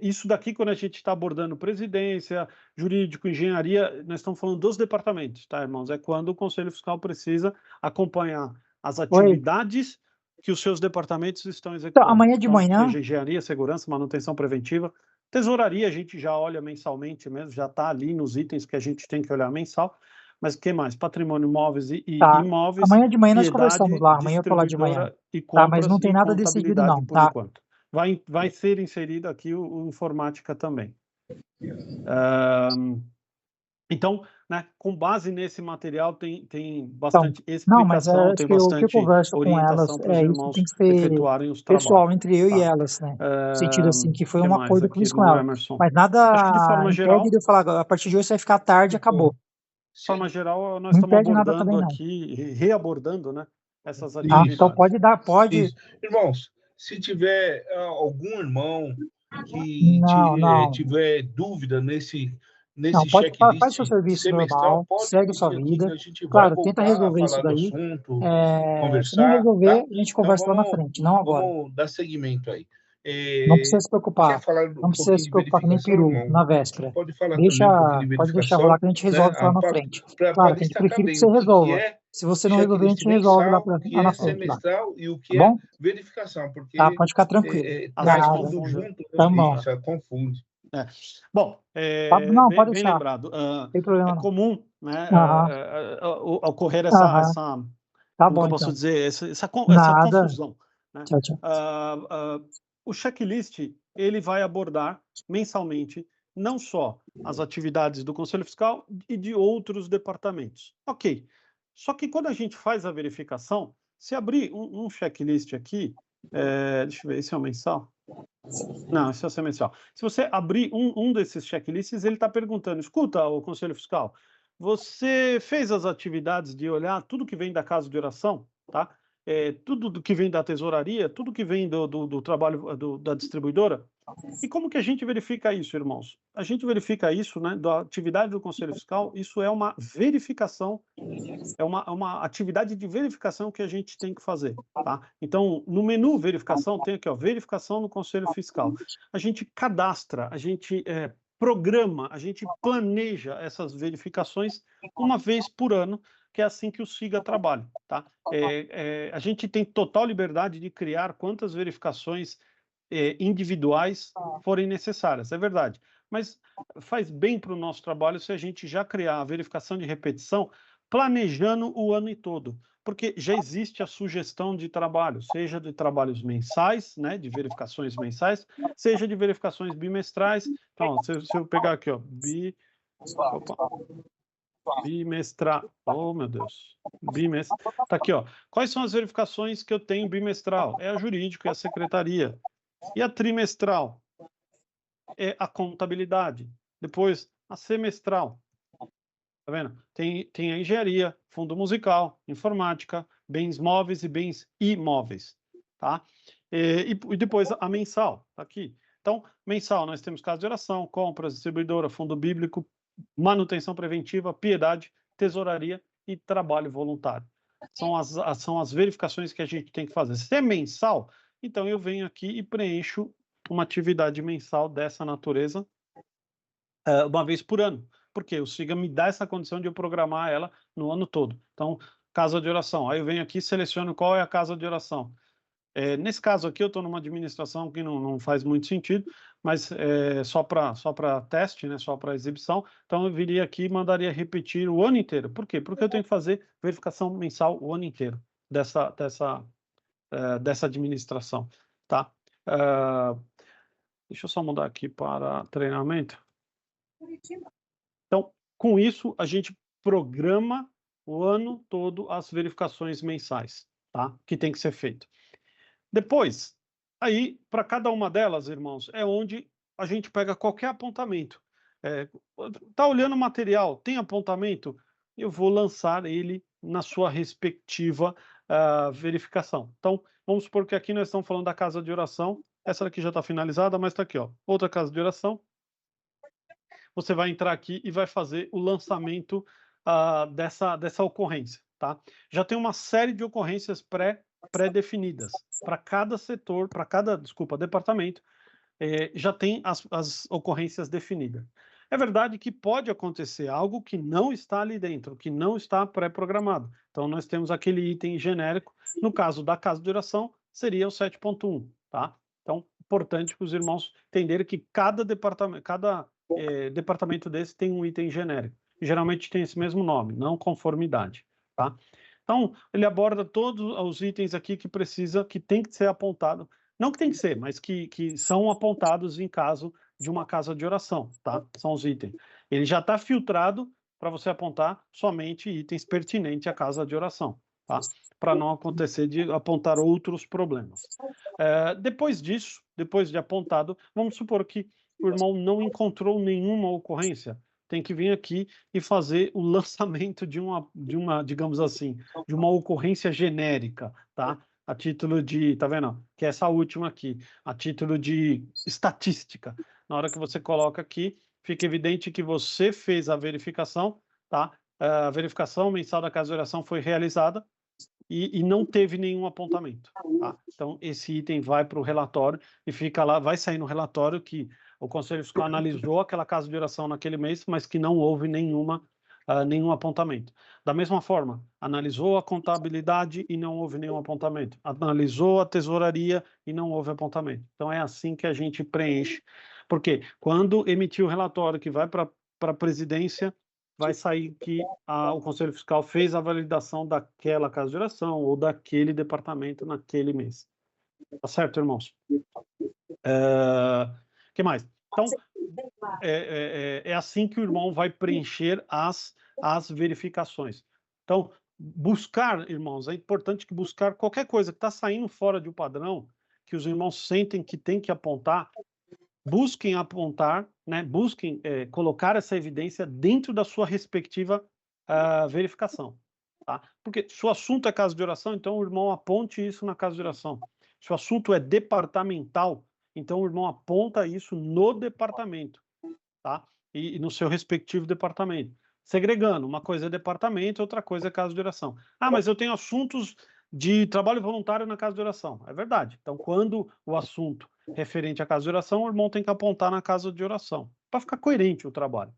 Isso daqui, quando a gente está abordando presidência, jurídico, engenharia, nós estamos falando dos departamentos, tá, irmãos? É quando o Conselho Fiscal precisa acompanhar as atividades que os seus departamentos estão executando. Então, amanhã de manhã... Seja engenharia, segurança, manutenção preventiva. Tesouraria a gente já olha mensalmente mesmo, já está ali nos itens que a gente tem que olhar mensal. Mas o que mais? Patrimônio, imóveis e imóveis. Amanhã de manhã nós Piedade, conversamos lá, amanhã eu tô lá de manhã. E compras, mas não tem nada decidido não, por tá? enquanto. Vai ser inserido aqui o informática também. Então, né, com base nesse material, tem bastante explicação, tem bastante orientação para os irmãos efetuarem os trabalhos. Pessoal, entre eu e elas, né? No sentido assim, que foi um acordo que eu fiz com ela. Mas nada acho que de forma geral, impede de eu falar, a partir de hoje você vai ficar tarde, acabou. De forma geral, nós estamos abordando aqui, reabordando, né, essas atividades. Então pode... Isso. Irmãos, se tiver algum irmão que tiver dúvida nesse checklist faz seu serviço semestral, normal, pode segue pedir sua aqui vida. que a gente Claro, vai tenta voltar resolver a isso falar do daí. assunto, Se conversar. não resolver, tá? a gente conversa lá na frente, não agora. Vamos dar seguimento aí. Não precisa se preocupar. Quer falar Não precisa se preocupar com nem peru na véspera. Pode falar também um pouquinho de verificação. Pode deixar rolar que a gente resolve lá na frente. Claro, que a gente prefere que você resolva. Se você não resolver, a gente resolve lá na frente. Semestral e o que é verificação, porque pode ficar tranquilo. tudo junto, isso confunde. Bom, pode bem deixar. lembrado. Tem problema, é comum, né, ocorrer Tá como bom, eu posso então. dizer, essa confusão. Né? Tchau, tchau. o checklist ele vai abordar mensalmente não só as atividades do Conselho Fiscal e de outros departamentos. Ok. Só que quando a gente faz a verificação, se abrir um checklist aqui, deixa eu ver, esse é o mensal? Não, esse é o semestral. Se você abrir um desses checklists, ele está perguntando: escuta, o Conselho Fiscal, você fez as atividades de olhar tudo que vem da casa de oração, tá? Tudo do que vem da tesouraria, tudo que vem do trabalho da distribuidora? E como que a gente verifica isso, irmãos? A gente verifica isso, né, da atividade do Conselho Fiscal, isso é uma verificação, é uma atividade de verificação que a gente tem que fazer, tá? Então, no menu verificação, tem aqui, ó, verificação no Conselho Fiscal. A gente cadastra, a gente programa, a gente planeja essas verificações uma vez por ano, que é assim que o SIGA trabalha, tá? A gente tem total liberdade de criar quantas verificações individuais forem necessárias, é verdade. Mas faz bem para o nosso trabalho se a gente já criar a verificação de repetição planejando o ano todo, porque já existe a sugestão de trabalho, seja de trabalhos mensais, né, de verificações mensais, seja de verificações bimestrais. Então, se eu pegar aqui, ó, bimestral, oh meu Deus, tá aqui, ó, quais são as verificações que eu tenho bimestral? É a jurídico e a secretaria. E a trimestral? É a contabilidade. Depois, a semestral. Tá vendo? Tem a engenharia, fundo musical, informática, bens móveis e bens imóveis, tá? E depois a mensal, tá aqui. Então, mensal, nós temos casa de oração, compras, distribuidora, fundo bíblico, manutenção preventiva, piedade, tesouraria e trabalho voluntário. São as verificações que a gente tem que fazer. Se é mensal, então eu venho aqui e preencho uma atividade mensal dessa natureza uma vez por ano, porque o SIGA me dá essa condição de eu programar ela no ano todo. Então, casa de oração. Aí eu venho aqui e seleciono qual é a casa de oração. Nesse caso aqui, eu estou numa administração que não faz muito sentido, mas só para teste, né, só para exibição. Então, eu viria aqui e mandaria repetir o ano inteiro. Por quê? Porque eu tenho que fazer verificação mensal o ano inteiro dessa administração, tá? Deixa eu só mudar aqui para treinamento. Então, com isso, a gente programa o ano todo as verificações mensais, tá? Que tem que ser feito. Depois, aí, para cada uma delas, irmãos, é onde a gente pega qualquer apontamento. Tá olhando o material, tem apontamento? Eu vou lançar ele na sua respectiva verificação. Então, vamos supor que aqui nós estamos falando da casa de oração. Essa daqui já está finalizada, mas está aqui, ó, outra casa de oração. Você vai entrar aqui e vai fazer o lançamento dessa ocorrência, tá? Já tem uma série de ocorrências pré-definidas. Para cada setor, para cada, departamento, já tem as ocorrências definidas. É verdade que pode acontecer algo que não está ali dentro, que não está pré-programado. Então, nós temos aquele item genérico. No caso da casa de oração, seria o 7.1, tá? Então, importante para os irmãos entenderem que cada departamento desse tem um item genérico. Geralmente tem esse mesmo nome, não conformidade, tá? Então, ele aborda todos os itens aqui que tem que ser apontado. Não que tem que ser, mas que são apontados em caso de uma casa de oração, tá? São os itens. Ele já está filtrado para você apontar somente itens pertinentes à casa de oração, tá? Para não acontecer de apontar outros problemas. Depois disso, depois de apontado, vamos supor que o irmão não encontrou nenhuma ocorrência, tem que vir aqui e fazer o lançamento de uma, digamos assim, de uma ocorrência genérica, tá? A título de, tá vendo? Que é essa última aqui, a título de estatística. Na hora que você coloca aqui, fica evidente que você fez a verificação, tá? A verificação mensal da casa de oração foi realizada e não teve nenhum apontamento, tá? Então, esse item vai para o relatório e fica lá, vai sair no relatório que o Conselho Fiscal analisou aquela casa de oração naquele mês, mas que não houve nenhum apontamento. Da mesma forma, analisou a contabilidade e não houve nenhum apontamento. Analisou a tesouraria e não houve apontamento. Então, é assim que a gente preenche. Porque quando emitir o relatório que vai para a presidência, vai sair que o Conselho Fiscal fez a validação daquela casa de oração ou daquele departamento naquele mês. Tá certo, irmãos? Que mais? Então, é assim que o irmão vai preencher as verificações. Então, buscar, irmãos, é importante que buscar qualquer coisa que está saindo fora de um padrão, que os irmãos sentem que tem que apontar, busquem apontar, né? Busquem colocar essa evidência dentro da sua respectiva verificação. Tá? Porque se o assunto é casa de oração, então o irmão aponte isso na casa de oração. Se o assunto é departamental, então o irmão aponta isso no departamento, tá? E no seu respectivo departamento. Segregando, uma coisa é departamento, outra coisa é casa de oração. Ah, mas eu tenho assuntos de trabalho voluntário na casa de oração. É verdade. Então, quando o assunto referente à casa de oração, o irmão tem que apontar na casa de oração, para ficar coerente o trabalho.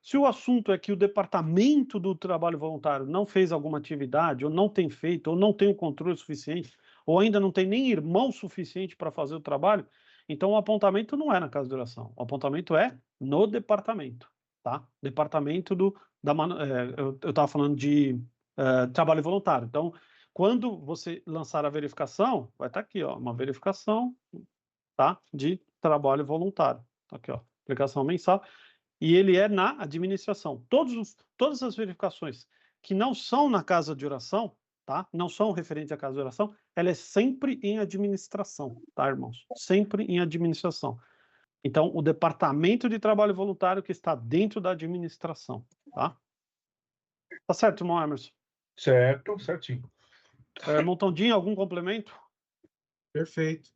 Se o assunto é que o departamento do trabalho voluntário não fez alguma atividade, ou não tem feito, ou não tem o controle suficiente, ou ainda não tem nem irmão suficiente para fazer o trabalho, então o apontamento não é na casa de oração, o apontamento é no departamento, tá? Departamento eu estava falando de trabalho voluntário. Então, quando você lançar a verificação, vai estar aqui, ó, uma verificação, tá? De trabalho voluntário. Tá aqui, ó, aplicação mensal. E ele é na administração. Todas as verificações que não são na casa de oração, tá? Não são referentes à casa de oração, ela é sempre em administração, tá, irmãos? Sempre em administração. Então, o departamento de trabalho voluntário que está dentro da administração, tá? Tá certo, irmão Emerson? Certo, certinho. Montandinho, algum complemento? Perfeito.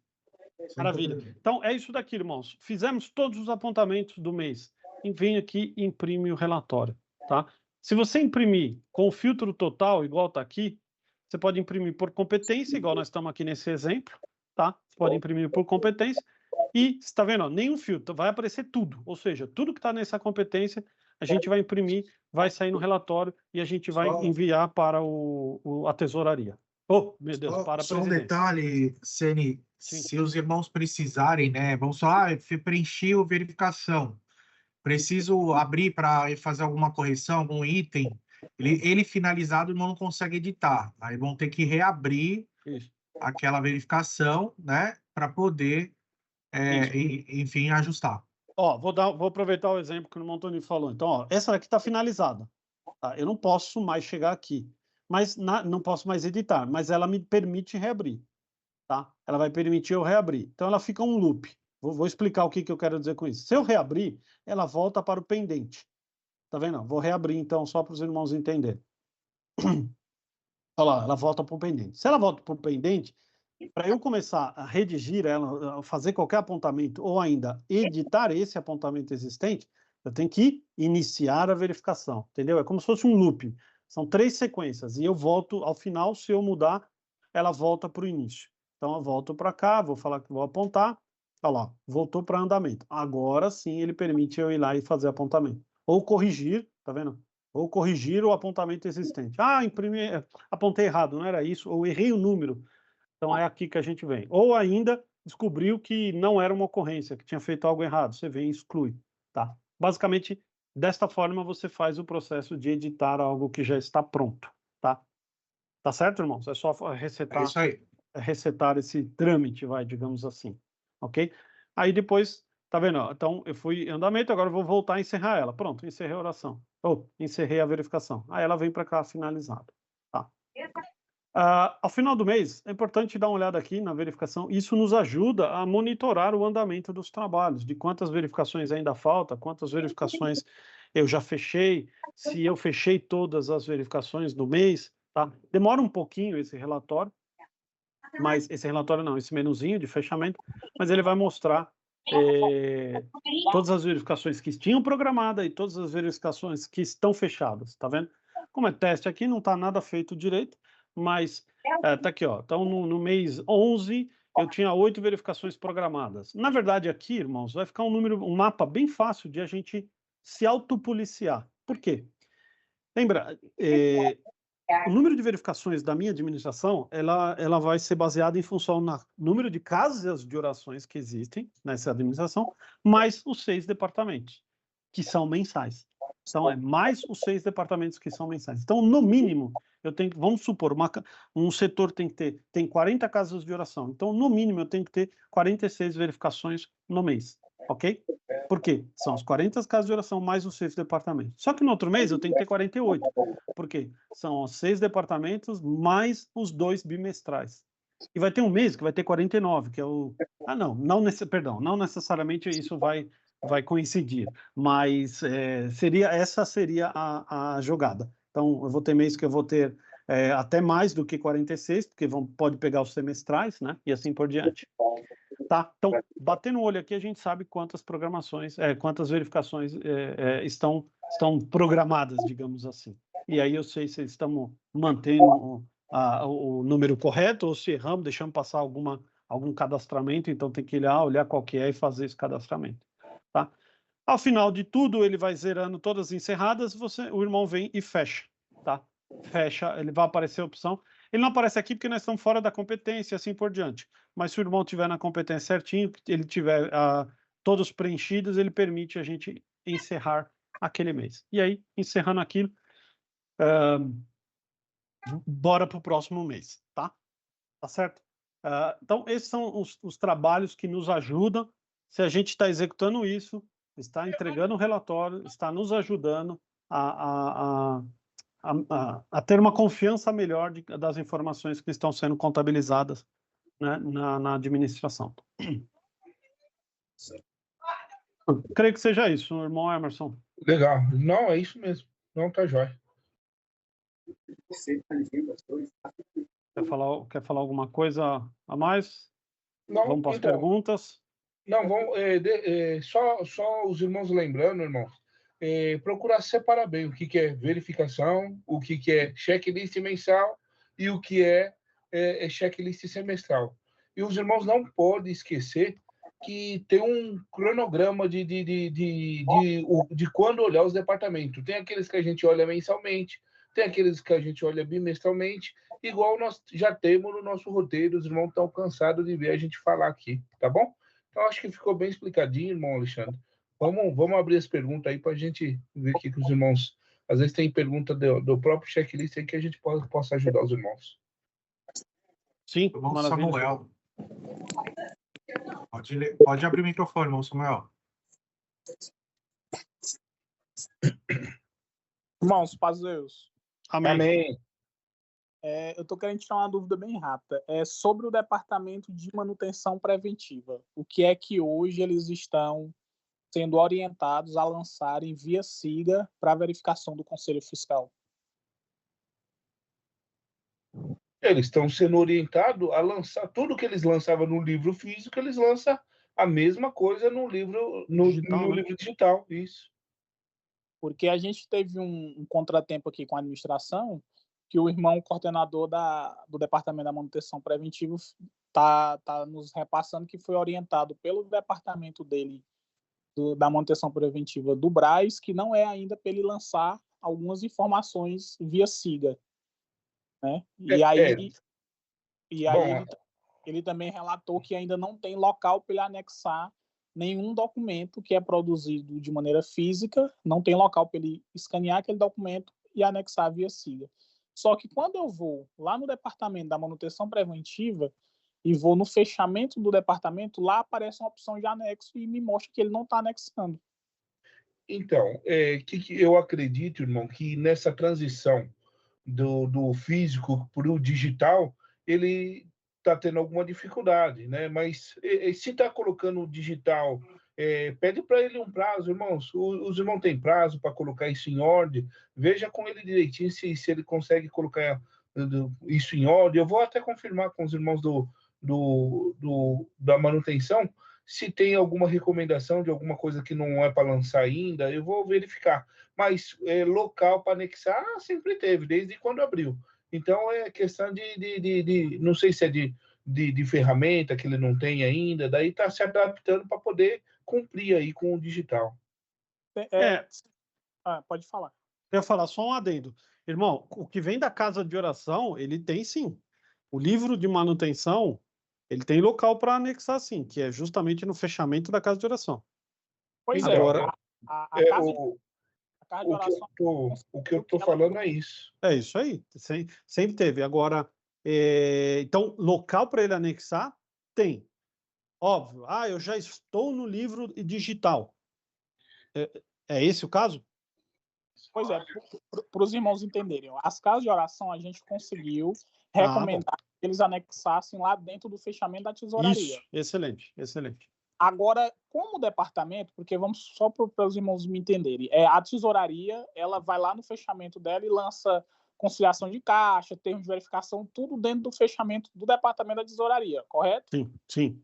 Maravilha. Então, é isso daqui, irmãos. Fizemos todos os apontamentos do mês. E vem aqui e imprime o relatório, tá? Se você imprimir com o filtro total, igual está aqui, você pode imprimir por competência, igual nós estamos aqui nesse exemplo, tá? Você pode imprimir por competência e, você está vendo, ó, nenhum filtro, vai aparecer tudo. Ou seja, tudo que está nessa competência, a gente vai imprimir, vai sair no relatório e a gente vai enviar para a tesouraria. Oh, meu Deus, para a presidência. Só um detalhe, Ceni, se os irmãos precisarem, né? Vamos falar, preencheu verificação. Preciso abrir para fazer alguma correção, algum item. Ele finalizado, o irmão não consegue editar. Aí vão ter que reabrir aquela verificação, né? Para poder, enfim, ajustar. Ó, vou aproveitar o exemplo que o Montoni falou. Então, ó, essa daqui está finalizada. Tá? Eu não posso mais chegar aqui, mas não posso mais editar, mas ela me permite reabrir. Tá? Ela vai permitir eu reabrir. Então, ela fica um loop. Vou explicar o que eu quero dizer com isso. Se eu reabrir, ela volta para o pendente. Tá vendo? Vou reabrir, então, só para os irmãos entenderem. Olha lá, ela volta para o pendente. Se ela volta para o pendente, para eu começar a redigir ela, a fazer qualquer apontamento, ou ainda editar esse apontamento existente, eu tenho que iniciar a verificação, entendeu? É como se fosse um loop. São 3 sequências, e eu volto ao final, se eu mudar, ela volta para o início. Então, eu volto para cá, vou falar que vou apontar, olha lá, voltou para andamento. Agora sim, ele permite eu ir lá e fazer apontamento. Ou corrigir, tá vendo? Ou corrigir o apontamento existente. Ah, apontei errado, não era isso, ou errei o número. Então, é aqui que a gente vem. Ou ainda, descobriu que não era uma ocorrência, que tinha feito algo errado. Você vem e exclui, tá? Basicamente, desta forma, você faz o processo de editar algo que já está pronto, tá? Tá certo, irmãos? É só resetar, isso aí. Resetar esse trâmite, digamos assim. Ok? Aí depois, tá vendo? Então, eu fui em andamento, agora eu vou voltar a encerrar ela. Pronto, encerrei a oração. Ou, encerrei a verificação. Aí ela vem para cá finalizada, tá? Ao final do mês, é importante dar uma olhada aqui na verificação. Isso nos ajuda a monitorar o andamento dos trabalhos, de quantas verificações ainda falta, quantas verificações eu já fechei, se eu fechei todas as verificações do mês, tá? Demora um pouquinho esse relatório, mas esse relatório não, esse menuzinho de fechamento, mas ele vai mostrar todas as verificações que tinham programada e todas as verificações que estão fechadas, tá vendo? Como é teste aqui, não está nada feito direito, mas tá aqui, ó. Então, no mês 11, eu tinha 8 verificações programadas. Na verdade, aqui, irmãos, vai ficar um mapa bem fácil de a gente se autopoliciar. Por quê? Lembra, o número de verificações da minha administração, ela vai ser baseada em função no número de casas de orações que existem nessa administração, mais os 6 departamentos, que são mensais. Então, é mais os 6 departamentos que são mensais. Então, no mínimo, eu tenho que, vamos supor, um setor tem 40 casas de oração. Então, no mínimo, eu tenho que ter 46 verificações no mês, ok? Por quê? São as 40 casas de oração mais os 6 departamentos. Só que no outro mês eu tenho que ter 48. Por quê? São os 6 departamentos mais os 2 bimestrais. E vai ter um mês que vai ter 49, que é o... não necessariamente isso vai coincidir, mas essa seria a jogada. Então, eu vou ter mês que eu vou ter até mais do que 46, porque pode pegar os semestrais, né? E assim por diante. Tá? Então, batendo o olho aqui, a gente sabe quantas programações, quantas verificações estão programadas, digamos assim. E aí eu sei se estamos mantendo o número correto ou se erramos, deixamos passar algum cadastramento, então tem que olhar qual que é e fazer esse cadastramento. Tá? Ao final de tudo, ele vai zerando todas encerradas, o irmão vem e fecha. Tá? Fecha, ele vai aparecer a opção. Ele não aparece aqui porque nós estamos fora da competência e assim por diante. Mas se o irmão tiver na competência certinho, ele tiver todos preenchidos, ele permite a gente encerrar aquele mês. E aí, encerrando aquilo, bora para o próximo mês, tá? Tá certo? Então, esses são os trabalhos que nos ajudam. Se a gente está executando isso, está entregando o relatório, está nos ajudando a ter uma confiança melhor das informações que estão sendo contabilizadas, né, na administração. Creio que seja isso, irmão Emerson. Legal. Não, é isso mesmo. Não, tá jóia. Quer falar alguma coisa a mais? Não, vamos para as perguntas? Não, vamos, só os irmãos lembrando, irmãos, procurar separar bem o que é verificação, o que é checklist mensal e o que é checklist semestral. E os irmãos não podem esquecer que tem um cronograma de quando olhar os departamentos. Tem aqueles que a gente olha mensalmente, tem aqueles que a gente olha bimestralmente, igual nós já temos no nosso roteiro, os irmãos estão cansados de ver a gente falar aqui, tá bom? Então, acho que ficou bem explicadinho, irmão Alexandre. Vamos abrir as perguntas aí para a gente ver aqui com os irmãos. Às vezes tem pergunta do próprio checklist aí que a gente possa ajudar os irmãos. Sim, irmão Samuel. Pode abrir o microfone, irmão Samuel. Irmãos, paz de Deus. Amém. Amém. Eu estou querendo tirar uma dúvida bem rápida. Sobre o departamento de manutenção preventiva. O que é que hoje eles estão sendo orientados a lançarem via SIGA para verificação do Conselho Fiscal? Eles estão sendo orientados a lançar tudo que eles lançavam no livro físico, eles lançam a mesma coisa no livro digital, livro digital. Isso. Porque a gente teve um contratempo aqui com a administração, que o irmão coordenador do Departamento da Manutenção Preventiva tá nos repassando que foi orientado pelo departamento dele, da Manutenção Preventiva do Braz, que não é ainda para ele lançar algumas informações via SIGA. Né? E aí ele também relatou que ainda não tem local para ele anexar nenhum documento que é produzido de maneira física, não tem local para ele escanear aquele documento e anexar via SIGA. Só que quando eu vou lá no departamento da manutenção preventiva e vou no fechamento do departamento, lá aparece uma opção de anexo e me mostra que ele não está anexando. Então, que eu acredito, irmão, que nessa transição do físico para o digital, ele está tendo alguma dificuldade, né? Mas se está colocando o digital, pede para ele um prazo, irmãos. Os irmãos têm prazo para colocar isso em ordem. Veja com ele direitinho se ele consegue colocar isso em ordem. Eu vou até confirmar com os irmãos da manutenção se tem alguma recomendação de alguma coisa que não é para lançar ainda. Eu vou verificar. Mas local para anexar sempre teve, desde quando abriu. Então, é questão não sei se é de ferramenta que ele não tem ainda, daí está se adaptando para poder cumprir aí com o digital. Pode falar. Eu ia falar só um adendo. Irmão, o que vem da casa de oração, ele tem sim. O livro de manutenção, ele tem local para anexar sim, que é justamente no fechamento da casa de oração. Pois Agora, a carga de oração... O que eu estou falando é isso. É isso aí, sempre teve. Agora, então, local para ele anexar, tem. Óbvio. Eu já estou no livro digital. É esse o caso? Pois é, para os irmãos entenderem. As casas de oração a gente conseguiu recomendar que eles anexassem lá dentro do fechamento da tesouraria. Isso, excelente, excelente. Agora, como departamento, porque vamos só para os irmãos me entenderem, a tesouraria, ela vai lá no fechamento dela e lança conciliação de caixa, termos de verificação, tudo dentro do fechamento do departamento da tesouraria, correto? Sim, sim.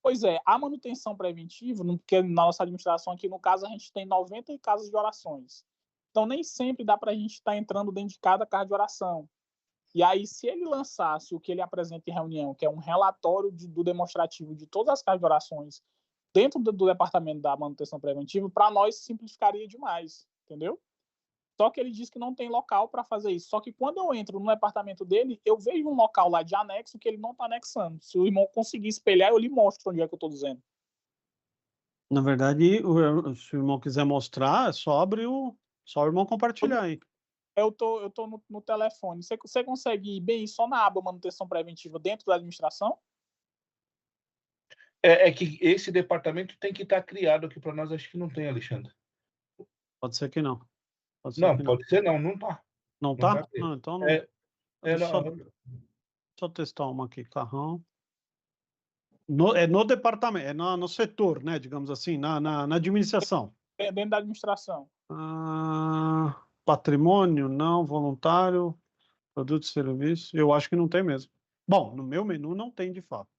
Pois é, a manutenção preventiva, porque na nossa administração aqui, no caso, a gente tem 90 casas de orações. Então, nem sempre dá para a gente estar entrando dentro de cada casa de oração. E aí, se ele lançasse o que ele apresenta em reunião, que é um relatório do demonstrativo de todas as casas de orações dentro do departamento da manutenção preventiva, para nós simplificaria demais, entendeu? Só que ele diz que não tem local para fazer isso. Só que quando eu entro no departamento dele, eu vejo um local lá de anexo que ele não está anexando. Se o irmão conseguir espelhar, eu lhe mostro onde é que eu estou dizendo. Na verdade, se o irmão quiser mostrar, é só abrir só o irmão compartilhar aí. Eu tô no telefone. Você consegue ir bem só na aba manutenção preventiva dentro da administração? É que esse departamento tem que estar criado aqui para nós. Acho que não tem, Alexandre. Pode ser que não. Pode ser não, não tá. Não tá? Não, então não. Não. Só testar uma aqui, carrão. No departamento, no setor, né, digamos assim, na administração. Dentro da administração. Patrimônio, não, voluntário, produtos e serviços, eu acho que não tem mesmo. Bom, no meu menu não tem de fato.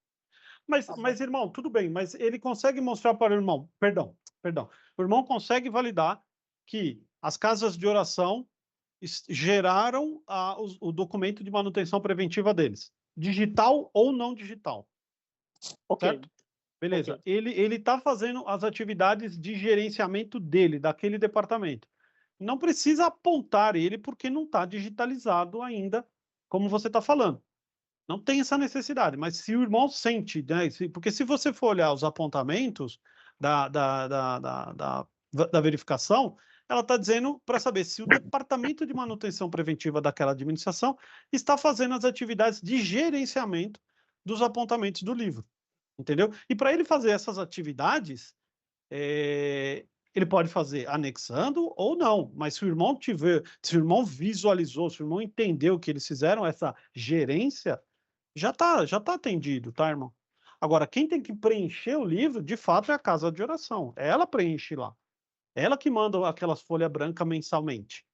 Mas irmão, tudo bem, mas ele consegue mostrar para o irmão, perdão, o irmão consegue validar que as casas de oração geraram o documento de manutenção preventiva deles, digital ou não digital. Ok. Certo? Beleza. Okay. Ele está fazendo as atividades de gerenciamento dele, daquele departamento. Não precisa apontar ele porque não está digitalizado ainda, como você está falando. Não tem essa necessidade, mas se o irmão sente, né? Porque se você for olhar os apontamentos da verificação, ela está dizendo para saber se o departamento de manutenção preventiva daquela administração está fazendo as atividades de gerenciamento dos apontamentos do livro, entendeu? E para ele fazer essas atividades, ele pode fazer anexando ou não, mas se o irmão visualizou, se o irmão entendeu que eles fizeram essa gerência, já tá atendido, tá, irmão? Agora, quem tem que preencher o livro, de fato, é a casa de oração. Ela preenche lá. Ela que manda aquelas folhas brancas mensalmente.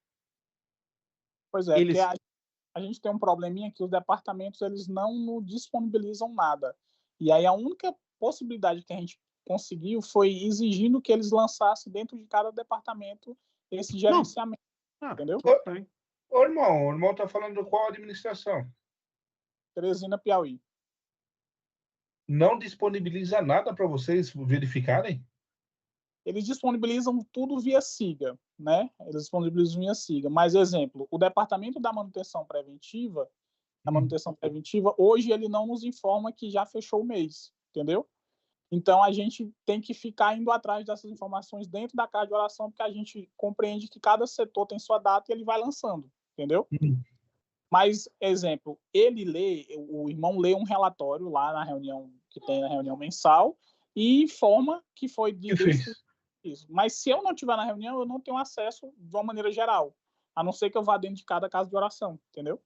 Pois é, porque a gente tem um probleminha que os departamentos eles não disponibilizam nada. E aí a única possibilidade que a gente conseguiu foi exigindo que eles lançassem dentro de cada departamento esse gerenciamento. Entendeu? O irmão tá falando de qual administração? Teresina, Piauí. Não disponibiliza nada para vocês verificarem? Eles disponibilizam tudo via SIGA, né? Eles disponibilizam via SIGA. Mas, exemplo, o Departamento da Manutenção Preventiva, hoje ele não nos informa que já fechou o mês, entendeu? Então, a gente tem que ficar indo atrás dessas informações dentro da casa de oração, porque a gente compreende que cada setor tem sua data e ele vai lançando, entendeu? Mas, exemplo, o irmão lê um relatório lá na reunião, que tem na reunião mensal, e informa que foi isso. Mas se eu não estiver na reunião, eu não tenho acesso de uma maneira geral, a não ser que eu vá dentro de cada casa de oração, entendeu?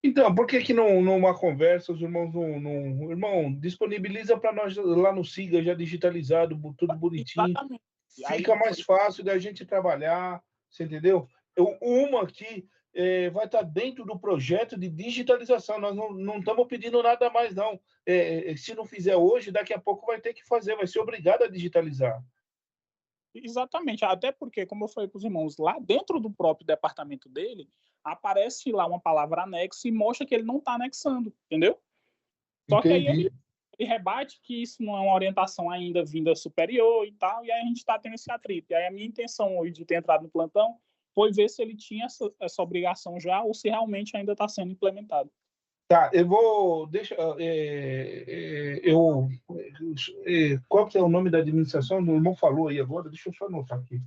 Então, por que numa conversa os irmãos não... Irmão, disponibiliza para nós lá no SIGA, já digitalizado, tudo bonitinho. Exatamente. Fica mais fácil da gente trabalhar, você entendeu? Uma aqui vai estar dentro do projeto de digitalização. Nós não estamos pedindo nada mais, não. Se não fizer hoje, daqui a pouco vai ter que fazer, vai ser obrigado a digitalizar. Exatamente, até porque, como eu falei para os irmãos, lá dentro do próprio departamento dele, aparece lá uma palavra anexo e mostra que ele não está anexando, entendeu? Só que aí ele rebate que isso não é uma orientação ainda vinda superior e tal, e aí a gente está tendo esse atrito. E aí a minha intenção hoje de ter entrado no plantão foi ver se ele tinha essa obrigação já ou se realmente ainda está sendo implementado. Tá, eu vou... qual que é o nome da administração? O irmão falou aí agora, deixa eu só anotar aqui.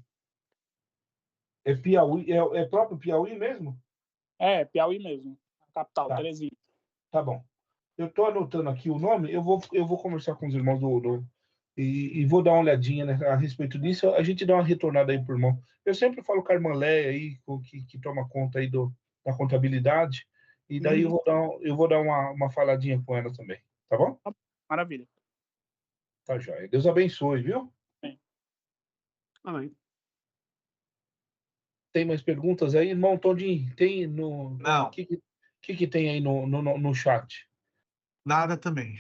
É Piauí? É próprio Piauí mesmo? É, Piauí mesmo. Capital, Tá. Teresina. Tá bom. Eu estou anotando aqui o nome, eu vou conversar com os irmãos e vou dar uma olhadinha, né, a respeito disso. A gente dá uma retornada aí pro irmão. Eu sempre falo com a irmã Léia aí, que toma conta aí da contabilidade, e daí eu vou dar uma faladinha com ela também. Tá bom? Maravilha. Tá joia. Deus abençoe, viu? Sim. Amém. Tem mais perguntas aí? Irmão Tondinho, tem no... Não. O que tem aí no chat? Nada também.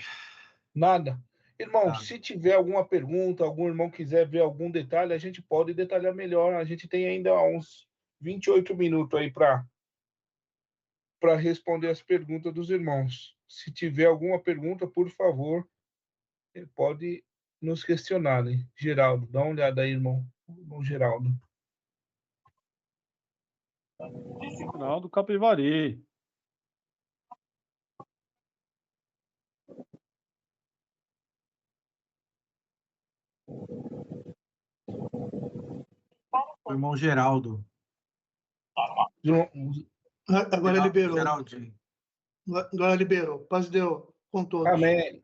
Nada? Irmão, Nada. se tiver alguma pergunta, algum irmão quiser ver algum detalhe, a gente pode detalhar melhor. A gente tem ainda uns 28 minutos aí para responder as perguntas dos irmãos. Se tiver alguma pergunta, por favor, pode nos questionar, né? Geraldo, dá uma olhada aí, irmão. Irmão Geraldo. Geraldo Capivari. O irmão Geraldo. Agora liberou. Geraldinho. Agora liberou. Paz de Deus com todos. Amém.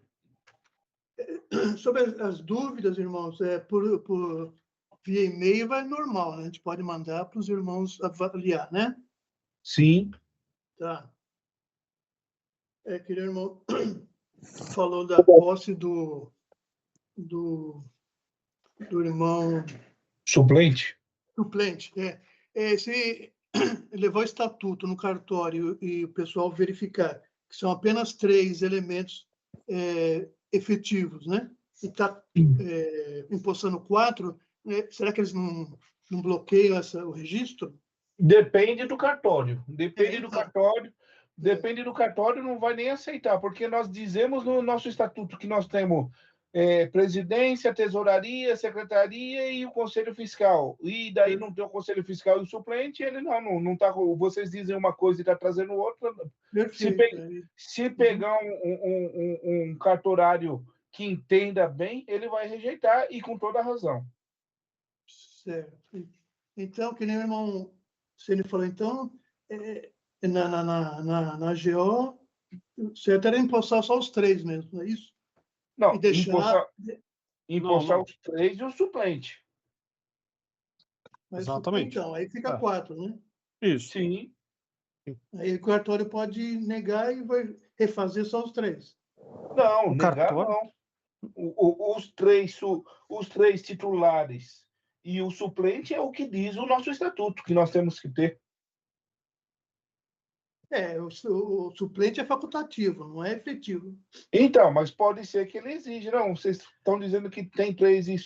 Sobre as dúvidas, irmãos, por via e-mail vai normal, né? A gente pode mandar para os irmãos avaliar, né? Sim. Tá. Aquele irmão falou da posse do irmão Suplente? suplente. Se levar o estatuto no cartório e o pessoal verificar que são apenas 3 elementos efetivos, né? E está impostando 4, será que eles não bloqueiam o registro? Depende do cartório. Depende do cartório, não vai nem aceitar, porque nós dizemos no nosso estatuto que nós temos presidência, tesouraria, secretaria e o conselho fiscal. E daí não tem o conselho fiscal e o suplente, ele não tá. Vocês dizem uma coisa e está trazendo outra. Se pegar um cartorário que entenda bem, ele vai rejeitar e com toda a razão. Certo. Então, que nem o irmão Ceni falou, então, na GO, certo era impostar só os 3 mesmo, não é isso? Não, e deixar... impostar os 3 e o suplente. Mas, exatamente. Então, aí fica 4, né? Isso. Sim. Aí o cartório pode negar e vai refazer só os 3. Não, negar não. Os três titulares e o suplente é o que diz o nosso estatuto, que nós temos que ter. O suplente é facultativo, não é efetivo. Então, mas pode ser que ele exija. Não, vocês estão dizendo que tem 3 e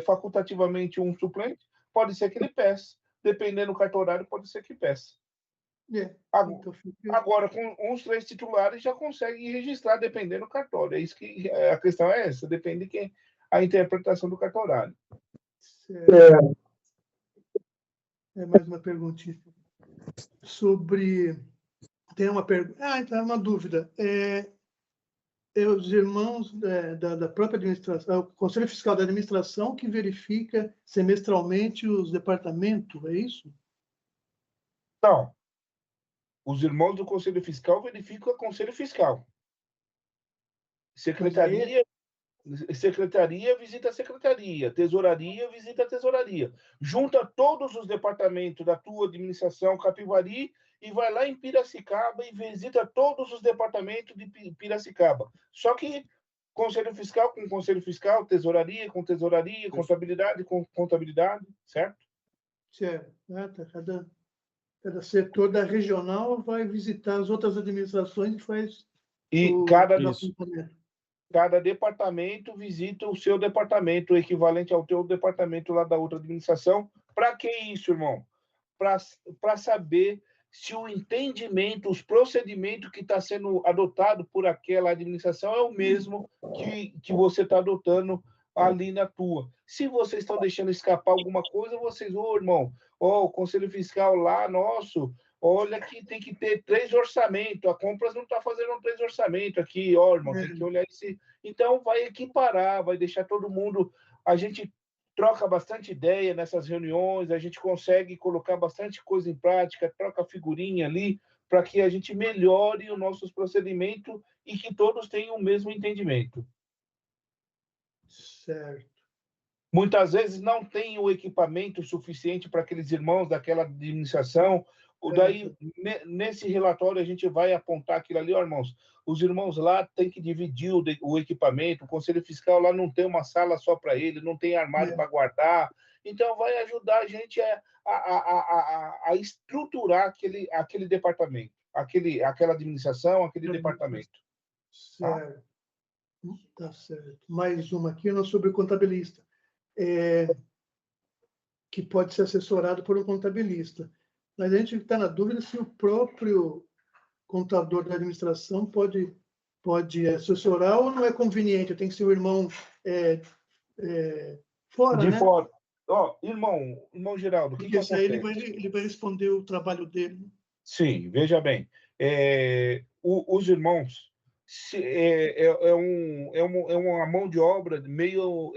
facultativamente um suplente, pode ser que ele peça. Dependendo do cartorário, pode ser que peça. Agora, com os 3 titulares, já consegue registrar, dependendo do cartório. É isso que a questão é essa, depende de quem a interpretação do cartorário. Mais uma perguntinha. Tem uma pergunta. Então, uma dúvida. Os irmãos da própria administração, o Conselho Fiscal da Administração que verifica semestralmente os departamentos, é isso? Não. Os irmãos do Conselho Fiscal verificam o Conselho Fiscal. Secretaria visita a secretaria, tesouraria visita a tesouraria. Junta todos os departamentos da tua administração Capivari e vai lá em Piracicaba e visita todos os departamentos de Piracicaba. Só que Conselho Fiscal com Conselho Fiscal, tesouraria com tesouraria, contabilidade com contabilidade, certo? Certo. Cada setor da regional vai visitar as outras administrações e faz cada departamento visita o seu departamento, o equivalente ao teu departamento lá da outra administração. Para que isso, irmão? Para saber se o entendimento, os procedimentos que está sendo adotado por aquela administração é o mesmo que você está adotando ali na tua. Se vocês estão deixando escapar alguma coisa, vocês, irmão, o Conselho Fiscal lá, nosso, olha que tem que ter 3 orçamentos, a Compras não está fazendo 3 orçamentos aqui, irmão, tem que olhar esse... Então, vai equiparar, vai deixar todo mundo... A gente troca bastante ideia nessas reuniões, a gente consegue colocar bastante coisa em prática, troca figurinha ali, para que a gente melhore os nossos procedimentos e que todos tenham o mesmo entendimento. Certo. Muitas vezes não tem o equipamento suficiente para aqueles irmãos daquela administração. Daí, nesse relatório, a gente vai apontar aquilo ali, ó, irmãos, os irmãos lá têm que dividir o equipamento, o Conselho Fiscal lá não tem uma sala só para ele, não tem armário para guardar. Então, vai ajudar a gente a estruturar aquele departamento, aquela administração, aquele departamento. Certo. Tá certo. Mais uma aqui, sobre o contabilista. Que pode ser assessorado por um contabilista. Mas a gente está na dúvida se o próprio contador da administração pode assessorar ou não é conveniente, tem que ser o irmão fora, de né? fora. Ó, irmão Geraldo, o que Porque isso aí ele vai responder o trabalho dele. Sim, veja bem. Os irmãos é uma mão de obra meio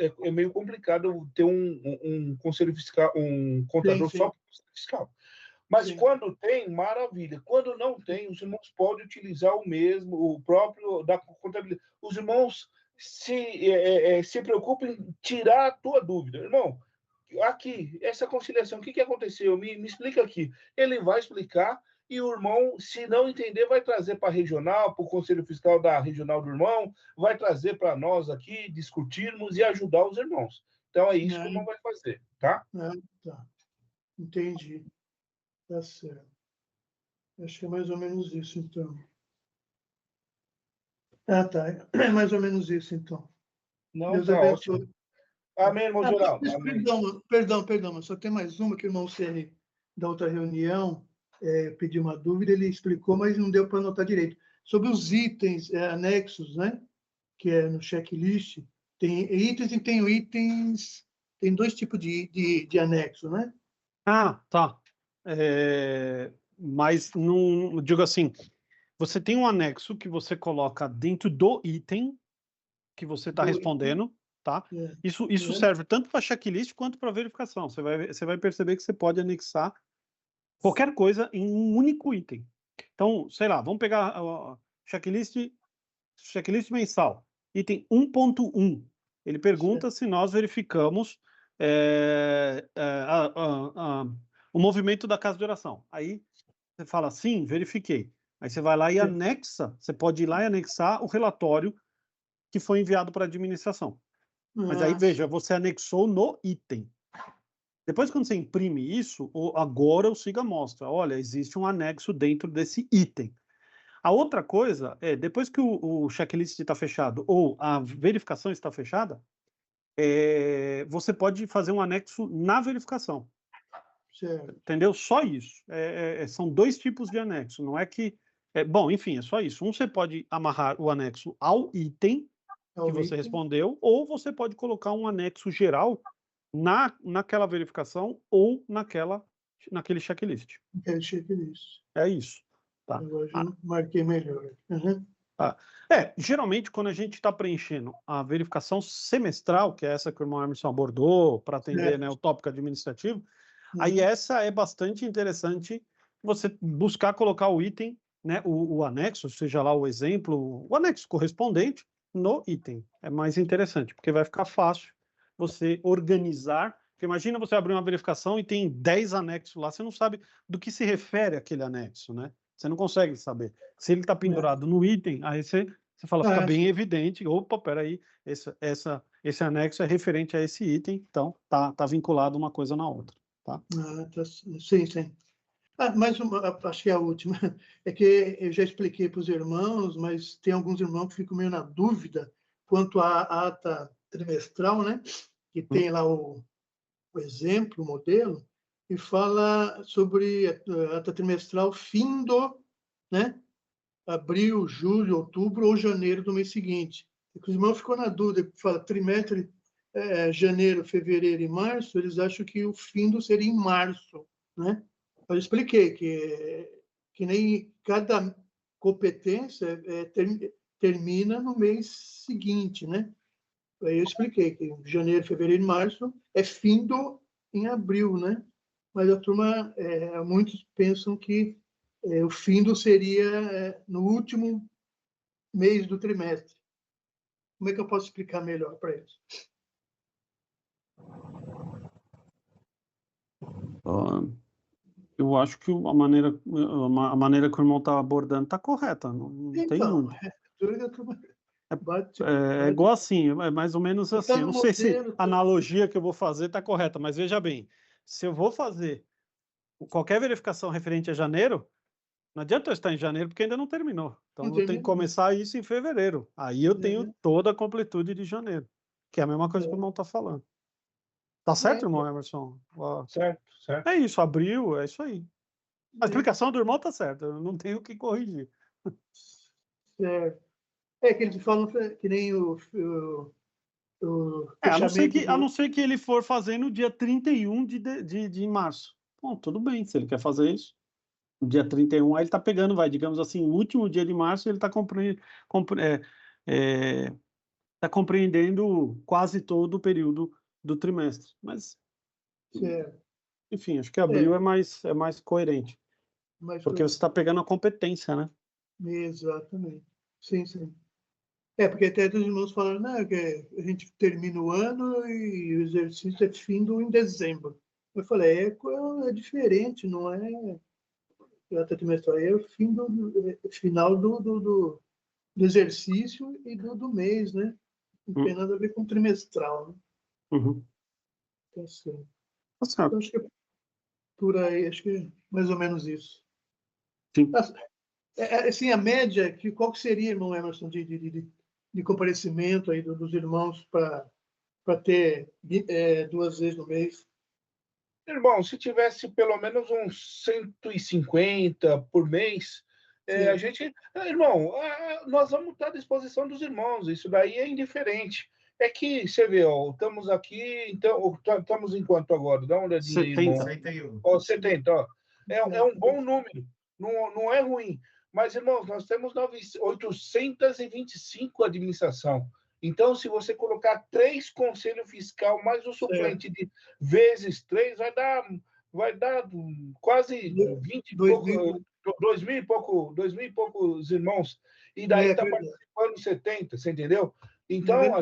complicado ter um conselho fiscal, um contador só para o conselho fiscal. Mas quando tem, maravilha. Quando não tem, os irmãos podem utilizar o próprio da contabilidade. Os irmãos se preocupem em tirar a tua dúvida. Irmão, aqui, essa conciliação, o que aconteceu? Me explica aqui. Ele vai explicar e o irmão, se não entender, vai trazer para a regional, para o Conselho Fiscal da regional do irmão, vai trazer para nós aqui, discutirmos e ajudar os irmãos. Então, é isso que o irmão vai fazer, tá? Tá. Entendi. Tá certo. Acho que é mais ou menos isso, então. Tá. É mais ou menos isso, então. Não, Deus tá abençoe. ótimo. Amém, irmão Geraldo. Perdão, mas só tem mais uma que o irmão Ceni, da outra reunião, pediu uma dúvida, ele explicou, mas não deu para anotar direito. Sobre os itens anexos, né? Que é no checklist, tem itens e tem itens, tem dois tipos de anexo, né? Ah, tá. Mas não digo assim, você tem um anexo que você coloca dentro do item que você está respondendo, tá? Isso serve tanto para checklist quanto para verificação. Você vai perceber que você pode anexar qualquer coisa em um único item. Então, sei lá, vamos pegar a checklist mensal, item 1.1. Ele pergunta se nós verificamos o movimento da casa de oração. Aí você fala, sim, verifiquei. Aí você vai lá e anexa, você pode ir lá e anexar o relatório que foi enviado para a administração. Mas aí, veja, você anexou no item. Depois, quando você imprime isso, agora o SIGA mostra, olha, existe um anexo dentro desse item. A outra coisa é, depois que o checklist está fechado ou a verificação está fechada, você pode fazer um anexo na verificação. Certo. Entendeu? Só isso. São dois tipos de anexo. Não é que... bom, enfim, é só isso. Você pode amarrar o anexo ao item que você respondeu, ou você pode colocar um anexo geral naquela verificação ou naquele checklist. Naquele checklist. É isso. Tá. Agora já marquei melhor. Uhum. Tá. Geralmente, quando a gente está preenchendo a verificação semestral, que é essa que o irmão Emerson abordou, para atender, né, o tópico administrativo, aí essa é bastante interessante você buscar colocar o item, né, o anexo, seja lá o exemplo, o anexo correspondente no item. É mais interessante, porque vai ficar fácil você organizar. Porque imagina você abrir uma verificação e tem 10 anexos lá, você não sabe do que se refere aquele anexo, né? Você não consegue saber. Se ele está pendurado no item, aí você fala, fica bem evidente, opa, peraí, esse anexo é referente a esse item, então tá vinculado uma coisa na outra. Tá? Sim. Mais uma, acho que é a última. É que eu já expliquei para os irmãos, mas tem alguns irmãos que ficam meio na dúvida quanto à ata trimestral, né? Que tem lá o exemplo, o modelo, e fala sobre a ata trimestral fim do, né? Abril, julho, outubro ou janeiro do mês seguinte. E os irmãos ficam na dúvida, fala trimestre, janeiro, fevereiro e março, eles acham que o fim do seria em março, né? Eu expliquei que nem cada competência termina no mês seguinte, né? Aí eu expliquei que janeiro, fevereiro e março é findo em abril, né? Mas a turma, muitos pensam que o findo seria no último mês do trimestre. Como é que eu posso explicar melhor para eles? Eu acho que a maneira que o irmão está abordando está correta, não tem Então, dúvida. bate, É igual assim, é mais ou menos assim. tá Eu no não sei se modelo, a analogia que eu vou fazer está correta, mas veja bem, se eu vou fazer qualquer verificação referente a janeiro, não adianta eu estar em janeiro porque ainda não terminou. Então não eu tenho que terminou. começar isso em fevereiro. Aí eu tenho toda a completude de janeiro, que é a mesma coisa que o irmão está falando. Tá certo, irmão Emerson? Certo, certo. É isso, abril, é isso aí. A explicação do irmão tá certa, eu não tenho o que corrigir. Certo. Que eles falam que nem o a não ser fechamento que, a não ser que ele for fazer no dia 31 de março. Bom, tudo bem, se ele quer fazer isso. No dia 31, aí ele tá pegando, digamos assim, o último dia de março, ele tá compreendendo quase todo o período do trimestre. Mas, certo. enfim, acho que abril é mais coerente. Porque você está pegando a competência, né? Exatamente. Sim, sim. Porque até os irmãos falaram, não, que a gente termina o ano e o exercício é findo em dezembro. Eu falei, é diferente, não é data trimestral, é o final do exercício e do mês, né? Não tem nada a ver com trimestral, né? Uhum. Tá certo. Tá certo. Então, acho que por aí, acho que é mais ou menos isso. Sim. Assim, a média, qual que seria, irmão Emerson, de comparecimento aí dos irmãos para ter 2 vezes no mês? Irmão, se tivesse pelo menos uns 150 por mês, a gente... Irmão, nós vamos estar à disposição dos irmãos, isso daí é indiferente. É que, você vê, estamos aqui, então, estamos em quanto agora? Dá uma olhadinha aí, irmão. 71. 70, ó. É um bom número, não é ruim. Mas, irmãos, nós temos 825 administração. Então, se você colocar 3 conselho fiscal mais o suplente de vezes 3, vai dar quase 20 e pouco, 2.000 e poucos irmãos. E daí está participando 70, você entendeu? Então, a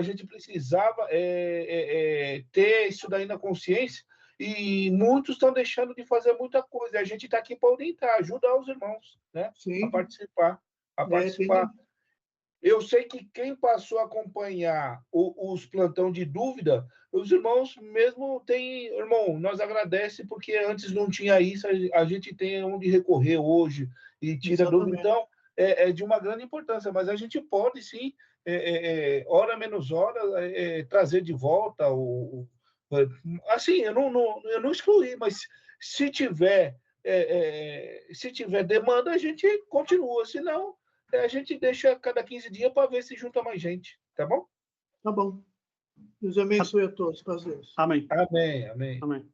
gente precisava ter isso daí na consciência, e muitos estão deixando de fazer muita coisa. A gente está aqui para orientar, ajudar os irmãos, né? Sim. A participar. Eu sei que quem passou a acompanhar os plantão de dúvida, os irmãos mesmo têm... Irmão, nós agradecemos, porque antes não tinha isso, a gente tem onde recorrer hoje e tira dúvida. Então, é de uma grande importância, mas a gente pode, sim, hora menos hora, trazer de volta assim, eu não excluí, mas se tiver demanda, a gente continua, senão a gente deixa cada 15 dias para ver se junta mais gente, tá bom? Tá bom. Deus abençoe a todos, paz Deus. Amém. Amém, amém. Amém.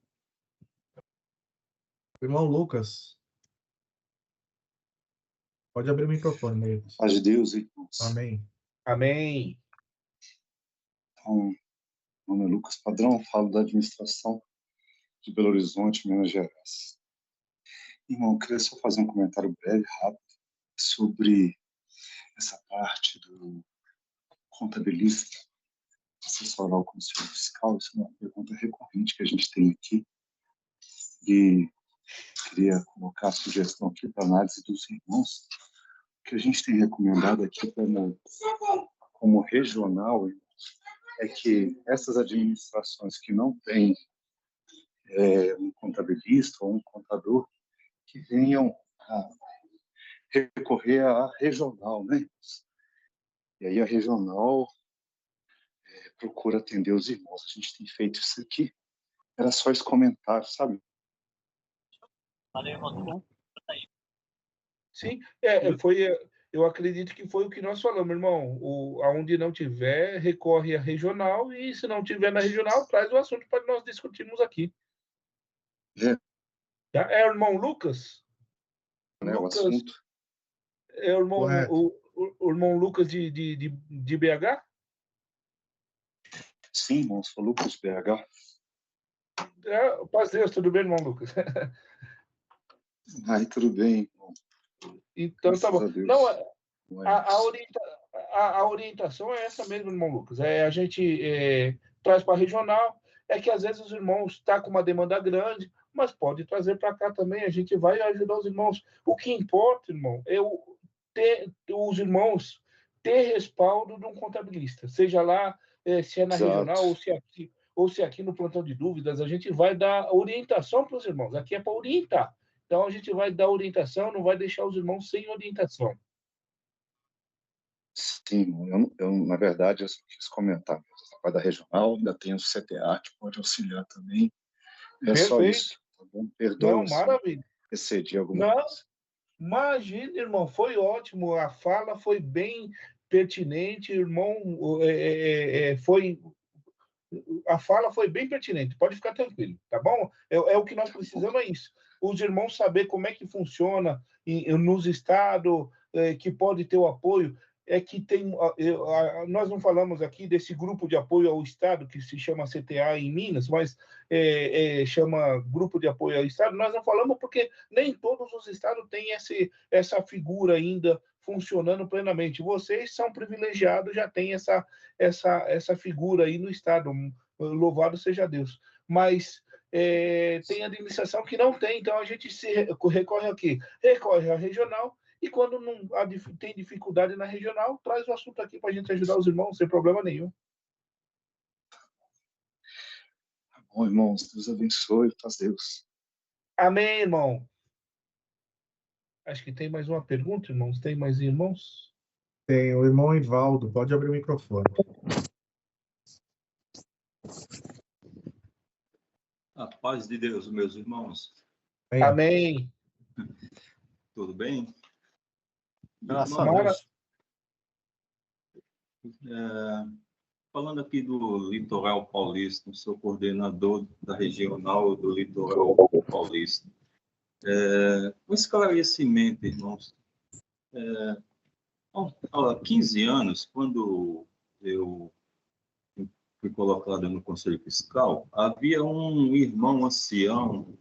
Irmão Lucas. Pode abrir o microfone, Lucas. Paz de Deus, irmãos. Amém. Amém. Então, meu nome é Lucas Padrão, falo da administração de Belo Horizonte, Minas Gerais. Irmão, eu queria só fazer um comentário breve, rápido, sobre essa parte do contabilista assessorar o Conselho Fiscal. Isso é uma pergunta recorrente que a gente tem aqui, e queria colocar a sugestão aqui para análise dos irmãos. O que a gente tem recomendado aqui como regional é que essas administrações que não têm um contabilista ou um contador, que venham a recorrer à regional, né? E aí a regional procura atender os irmãos. A gente tem feito isso aqui. Era só esse comentário, sabe? Sim, eu acredito que foi o que nós falamos, irmão. Aonde não tiver, recorre à regional, e se não tiver na regional, traz o assunto para nós discutirmos aqui. É o irmão Lucas? O assunto. É o irmão Lucas de BH? Sim, irmão, sou Lucas BH. Paz Deus, tudo bem, irmão Lucas? Ai, tudo bem, irmão. Então, tá bom. Não, a a orientação é essa mesmo, irmão Lucas. A gente traz para a regional, é que às vezes os irmãos estão com uma demanda grande, mas pode trazer para cá também, a gente vai ajudar os irmãos. O que importa, irmão, é os irmãos ter respaldo de um contabilista, seja lá se é na regional ou se aqui no plantão de dúvidas, a gente vai dar orientação para os irmãos. Aqui é para orientar. Então, a gente vai dar orientação, não vai deixar os irmãos sem orientação. Sim, na verdade, eu só quis comentar. A da regional, ainda tem o CTA, que pode auxiliar também. É Perfeito. só isso. Tá bom? Perdoe, não, maravilha. Excedi alguma coisa. Imagina, irmão, foi ótimo. A fala foi bem pertinente, irmão. A fala foi bem pertinente. Pode ficar tranquilo, tá bom? O que nós precisamos, é isso. Os irmãos saber como é que funciona nos estados, que pode ter o apoio. É que tem. Nós não falamos aqui desse grupo de apoio ao Estado, que se chama CTA em Minas, mas chama Grupo de Apoio ao Estado. Nós não falamos porque nem todos os estados têm essa figura ainda funcionando plenamente. Vocês são privilegiados, já têm essa figura aí no Estado. Louvado seja Deus. Mas tem administração que não tem, então a gente recorre aqui. Recorre à regional. E quando não tem dificuldade na regional, traz o assunto aqui para a gente ajudar os irmãos, sem problema nenhum. Tá bom, irmãos. Deus abençoe. Paz Deus. Amém, irmão. Acho que tem mais uma pergunta, irmãos. Tem mais irmãos? Tem o irmão Ivaldo. Pode abrir o microfone. A paz de Deus, meus irmãos. Amém. Tudo bem? Graças a Deus. Falando aqui do Litoral Paulista, sou coordenador da regional do Litoral Paulista. Um esclarecimento, irmãos. Há 15 anos, quando eu fui colocado no Conselho Fiscal, havia um irmão ancião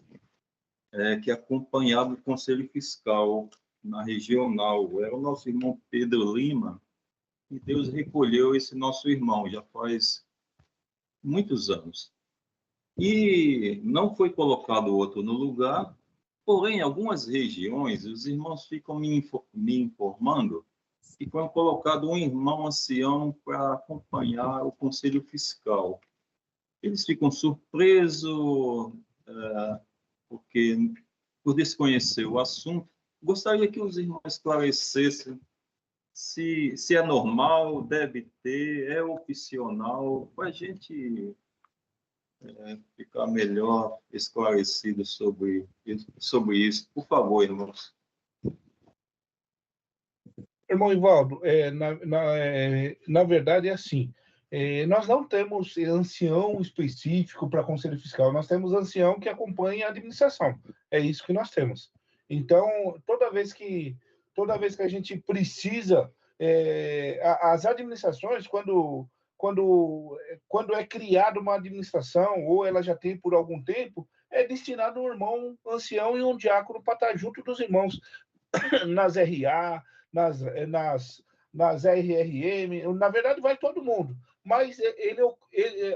que acompanhava o Conselho Fiscal na regional. Era o nosso irmão Pedro Lima, e Deus recolheu esse nosso irmão, já faz muitos anos. E não foi colocado outro no lugar, porém, em algumas regiões, os irmãos ficam me informando que foi colocado um irmão ancião para acompanhar o Conselho Fiscal. Eles ficam surpresos, porque, por desconhecer o assunto, gostaria que os irmãos esclarecessem se é normal, deve ter, é opcional, para a gente ficar melhor esclarecido sobre isso. Por favor, irmãos. Irmão Ivaldo, na verdade é assim. Nós não temos ancião específico para Conselho Fiscal, nós temos ancião que acompanha a administração. É isso que nós temos. Então, toda vez que a gente precisa, as administrações, quando é criada uma administração, ou ela já tem por algum tempo, é destinado um irmão ancião e um diácono para estar junto dos irmãos nas RA, nas RRM, na verdade vai todo mundo, mas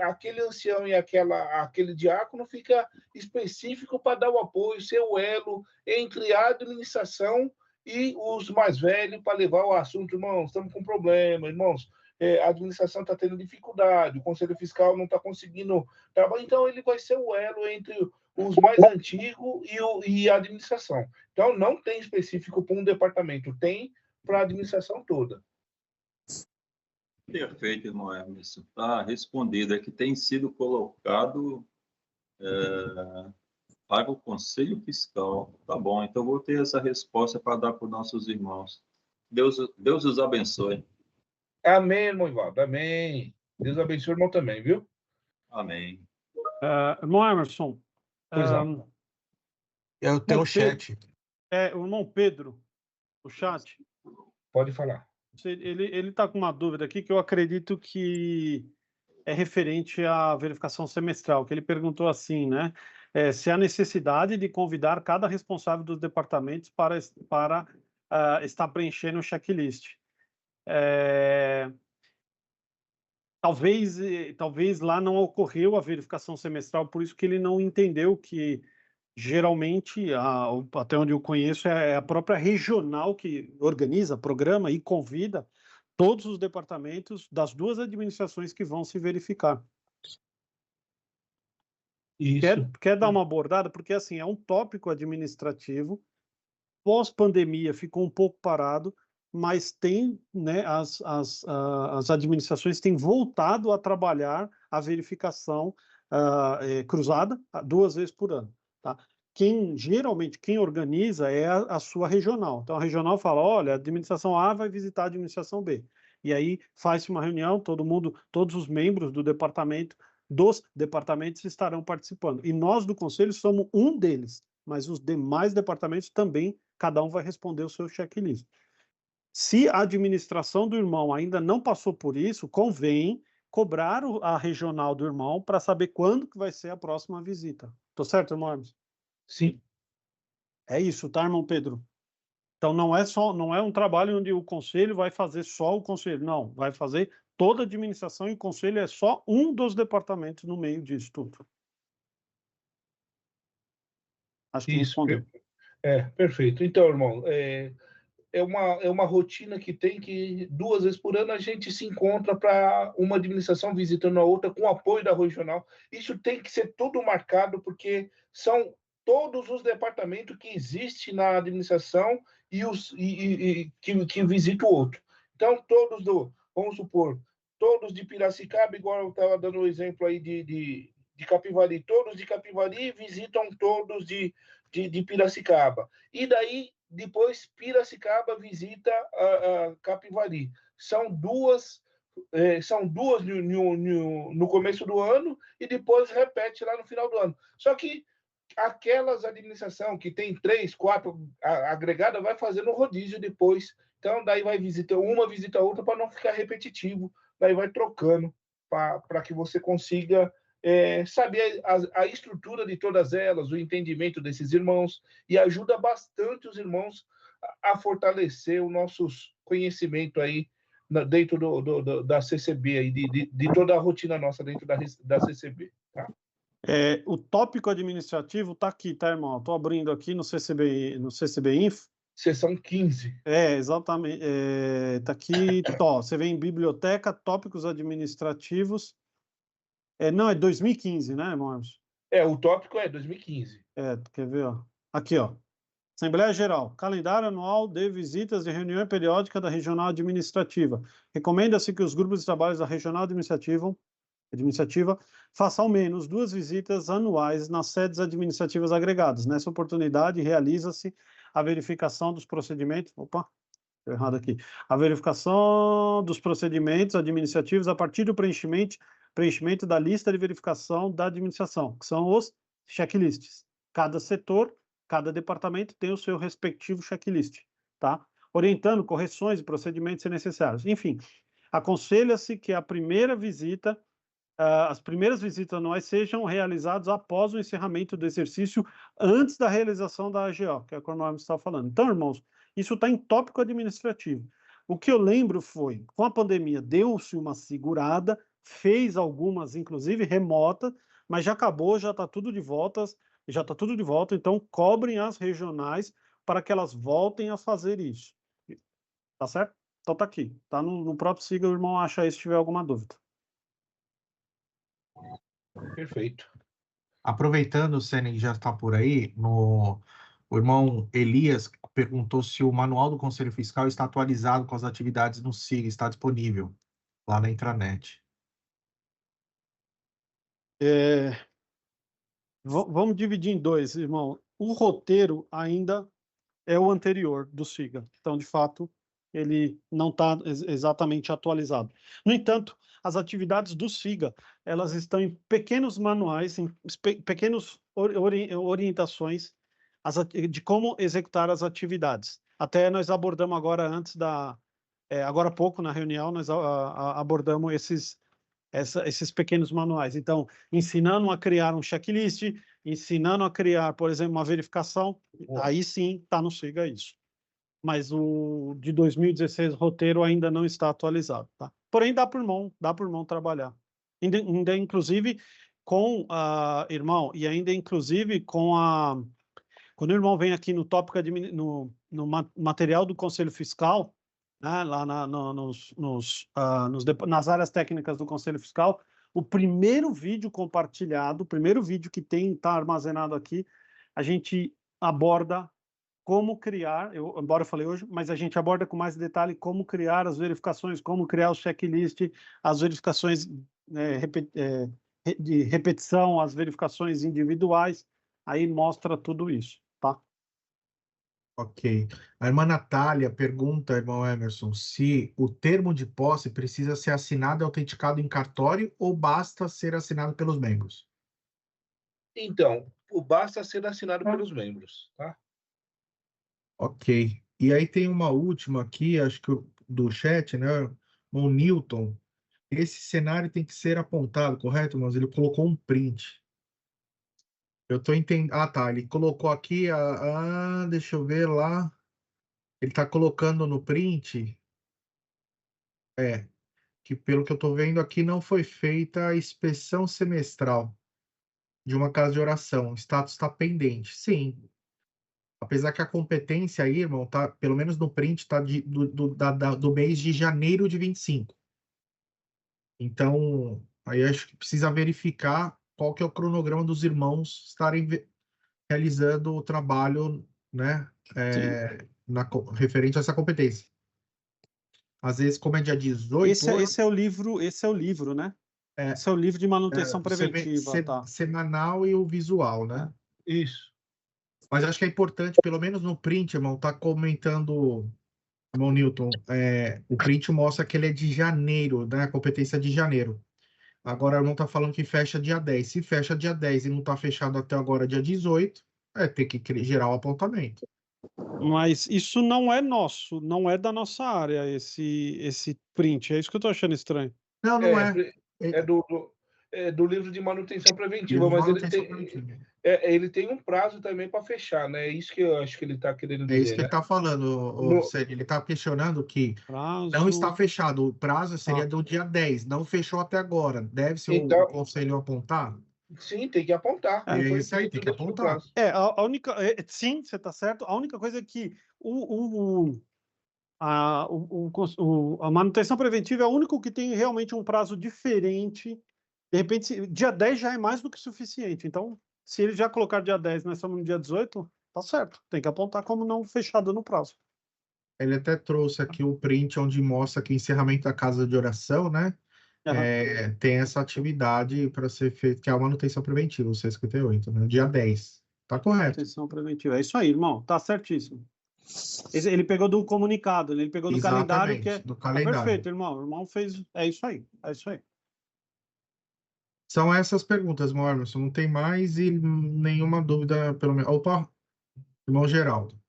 aquele ancião e aquele diácono fica específico para dar o apoio, ser o elo entre a administração e os mais velhos para levar o assunto. Irmãos, estamos com problema, irmãos, a administração está tendo dificuldade, o Conselho Fiscal não está conseguindo trabalhar, então ele vai ser o elo entre os mais antigos e a administração. Então, não tem específico para um departamento, tem para a administração toda. Perfeito, irmão Emerson. Está respondido. É que tem sido colocado para o Conselho Fiscal. Tá bom, então vou ter essa resposta para dar para os nossos irmãos. Deus os abençoe. Amém, irmão Ivaldo. Amém. Deus abençoe o irmão também, viu? Amém. Irmão Emerson. Eu tenho o chat. O irmão Pedro, o chat. Pode falar. Ele está com uma dúvida aqui que eu acredito que é referente à verificação semestral, que ele perguntou assim, né? Se há necessidade de convidar cada responsável dos departamentos para estar preenchendo o checklist. Talvez lá não ocorreu a verificação semestral, por isso que ele não entendeu que geralmente, até onde eu conheço, é a própria regional que organiza, programa e convida todos os departamentos das duas administrações que vão se verificar. Isso. Quer dar uma abordada? Porque, assim, é um tópico administrativo, pós-pandemia ficou um pouco parado, mas tem, né, as administrações têm voltado a trabalhar a verificação cruzada 2 vezes por ano, tá? Geralmente, quem organiza é a sua regional. Então, a regional fala, olha, a administração A vai visitar a administração B. E aí, faz-se uma reunião, todos os membros dos departamentos estarão participando. E nós, do Conselho, somos um deles, mas os demais departamentos também, cada um vai responder o seu checklist. Se a administração do irmão ainda não passou por isso, convém cobrar a regional do irmão para saber quando que vai ser a próxima visita. Tô certo, irmão Hermes? Sim. É isso, tá, irmão Pedro? Então não é um trabalho onde o conselho vai fazer só o conselho, não, vai fazer toda a administração e o conselho é só um dos departamentos no meio disso tudo. Acho que respondeu. Perfeito. Então, irmão, é uma rotina que tem que 2 vezes por ano a gente se encontra para uma administração visitando a outra com apoio da regional. Isso tem que ser tudo marcado porque são todos os departamentos que existem na administração que visitam o outro. Então, vamos supor, todos de Piracicaba, igual eu estava dando o exemplo aí de Capivari, todos de Capivari visitam todos de Piracicaba. E daí, depois, Piracicaba visita a Capivari. São duas no começo do ano e depois repete lá no final do ano. Só que aquelas administrações que tem 3, 4 agregadas vai fazendo rodízio depois. Então, daí vai visita a outra para não ficar repetitivo. Daí vai trocando para que você consiga saber a estrutura de todas elas, o entendimento desses irmãos, e ajuda bastante os irmãos a fortalecer o nosso conhecimento aí dentro da CCB, aí, de toda a rotina nossa dentro da CCB. Tá? O tópico administrativo está aqui, tá, irmão? Estou abrindo aqui no CCB Info. Seção 15. Exatamente. Está aqui, você vê em biblioteca, tópicos administrativos. Não, é 2015, né, irmãos? O tópico é 2015. Quer ver, ó? Aqui, ó. Assembleia Geral, calendário anual de visitas e reunião periódica da Regional Administrativa. Recomenda-se que os grupos de trabalho da Regional Administrativa façam ao menos 2 visitas anuais nas sedes administrativas agregadas. Nessa oportunidade, realiza-se a verificação dos procedimentos... Opa, estou errado aqui. A verificação dos procedimentos administrativos a partir do preenchimento da lista de verificação da administração, que são os checklists. Cada setor, cada departamento tem o seu respectivo checklist, tá? Orientando correções e procedimentos se necessários. Enfim, aconselha-se que as primeiras visitas anuais sejam realizadas após o encerramento do exercício, antes da realização da AGO, que é o que o Norman estava falando. Então, irmãos, isso está em tópico administrativo. O que eu lembro foi, com a pandemia, deu-se uma segurada, fez algumas, inclusive, remotas, mas já acabou, já está tudo de volta, então cobrem as regionais para que elas voltem a fazer isso. Tá certo? Então tá aqui, tá no próprio SIGA, o irmão acha aí se tiver alguma dúvida. Perfeito. Aproveitando, o Sene já está por aí, o irmão Elias perguntou se o manual do Conselho Fiscal está atualizado com as atividades no SIGA, está disponível lá na intranet. Vamos dividir em 2, irmão. O roteiro ainda é o anterior do SIGA. Então, de fato, ele não está exatamente atualizado. No entanto, as atividades do SIGA, elas estão em pequenos manuais, em pequenas orientações de como executar as atividades. Até nós abordamos agora, agora há pouco, na reunião, nós abordamos esses pequenos manuais. Então, ensinando a criar um checklist, ensinando a criar, por exemplo, uma verificação, aí sim está no SIGA isso. Mas o de 2016, roteiro, ainda não está atualizado, tá? Porém, dá por mão trabalhar. Ainda inclusive, com a irmão, e ainda inclusive com a... Quando o irmão vem aqui no tópico, no material do Conselho Fiscal, né, lá nas áreas técnicas do Conselho Fiscal, o primeiro vídeo compartilhado, o primeiro vídeo que está armazenado aqui, a gente aborda como criar, embora eu falei hoje, mas a gente aborda com mais detalhe como criar as verificações, como criar o checklist, as verificações de repetição, as verificações individuais, aí mostra tudo isso, tá? Ok. A irmã Natália pergunta, irmão Emerson, se o termo de posse precisa ser assinado e autenticado em cartório ou basta ser assinado pelos membros? Então, basta ser assinado pelos membros, tá? Ok. E aí tem uma última aqui, acho que do chat, né? O Newton. Esse cenário tem que ser apontado, correto, mas ele colocou um print. Eu estou entendendo. Ah, tá. Ele colocou aqui. Deixa eu ver lá. Ele está colocando no print. Que pelo que eu estou vendo aqui, não foi feita a inspeção semestral de uma casa de oração. O status está pendente. Sim. Apesar que a competência aí, irmão, tá, pelo menos no print, tá do mês de janeiro de 25. Então, aí acho que precisa verificar qual que é o cronograma dos irmãos estarem realizando o trabalho, né, referente a essa competência. Às vezes, como é dia 18... Esse é o livro, né? Esse é o livro de manutenção preventiva, tá? Semanal e o visual, né? Isso. Mas acho que é importante, pelo menos no print, irmão, tá comentando, irmão Newton, o print mostra que ele é de janeiro, né? A competência de janeiro. Agora, o irmão tá falando que fecha dia 10. Se fecha dia 10 e não tá fechado até agora dia 18, tem que gerar o apontamento. Mas isso não é nosso, não é da nossa área, esse print. É isso que eu tô achando estranho. Não é. É do livro de manutenção preventiva, mas ele tem um prazo também para fechar, né? É isso que eu acho que ele está querendo dizer. É isso que ele está falando, Sérgio. Ele está questionando que não está fechado. O prazo seria do dia 10, não fechou até agora. Deve ser o conselho apontar? Sim, tem que apontar. É isso aí, tem que apontar. A única, sim, você está certo. A única coisa é que a manutenção preventiva é o único que tem realmente um prazo diferente. De repente, dia 10 já é mais do que suficiente. Então, se ele já colocar dia 10, nós estamos no dia 18, tá certo. Tem que apontar como não fechado no prazo. Ele até trouxe aqui o print onde mostra que o encerramento da casa de oração, né? Tem essa atividade para ser feita, que é a manutenção preventiva, o 158, né? Dia 10. Tá correto. Manutenção preventiva. É isso aí, irmão. Tá certíssimo. Ele pegou do comunicado, ele pegou do calendário, que do calendário. Tá perfeito, irmão. O irmão fez. É isso aí. É isso aí. São essas perguntas, Mormerson. Não tem mais e nenhuma dúvida, pelo menos. Opa, irmão Geraldo.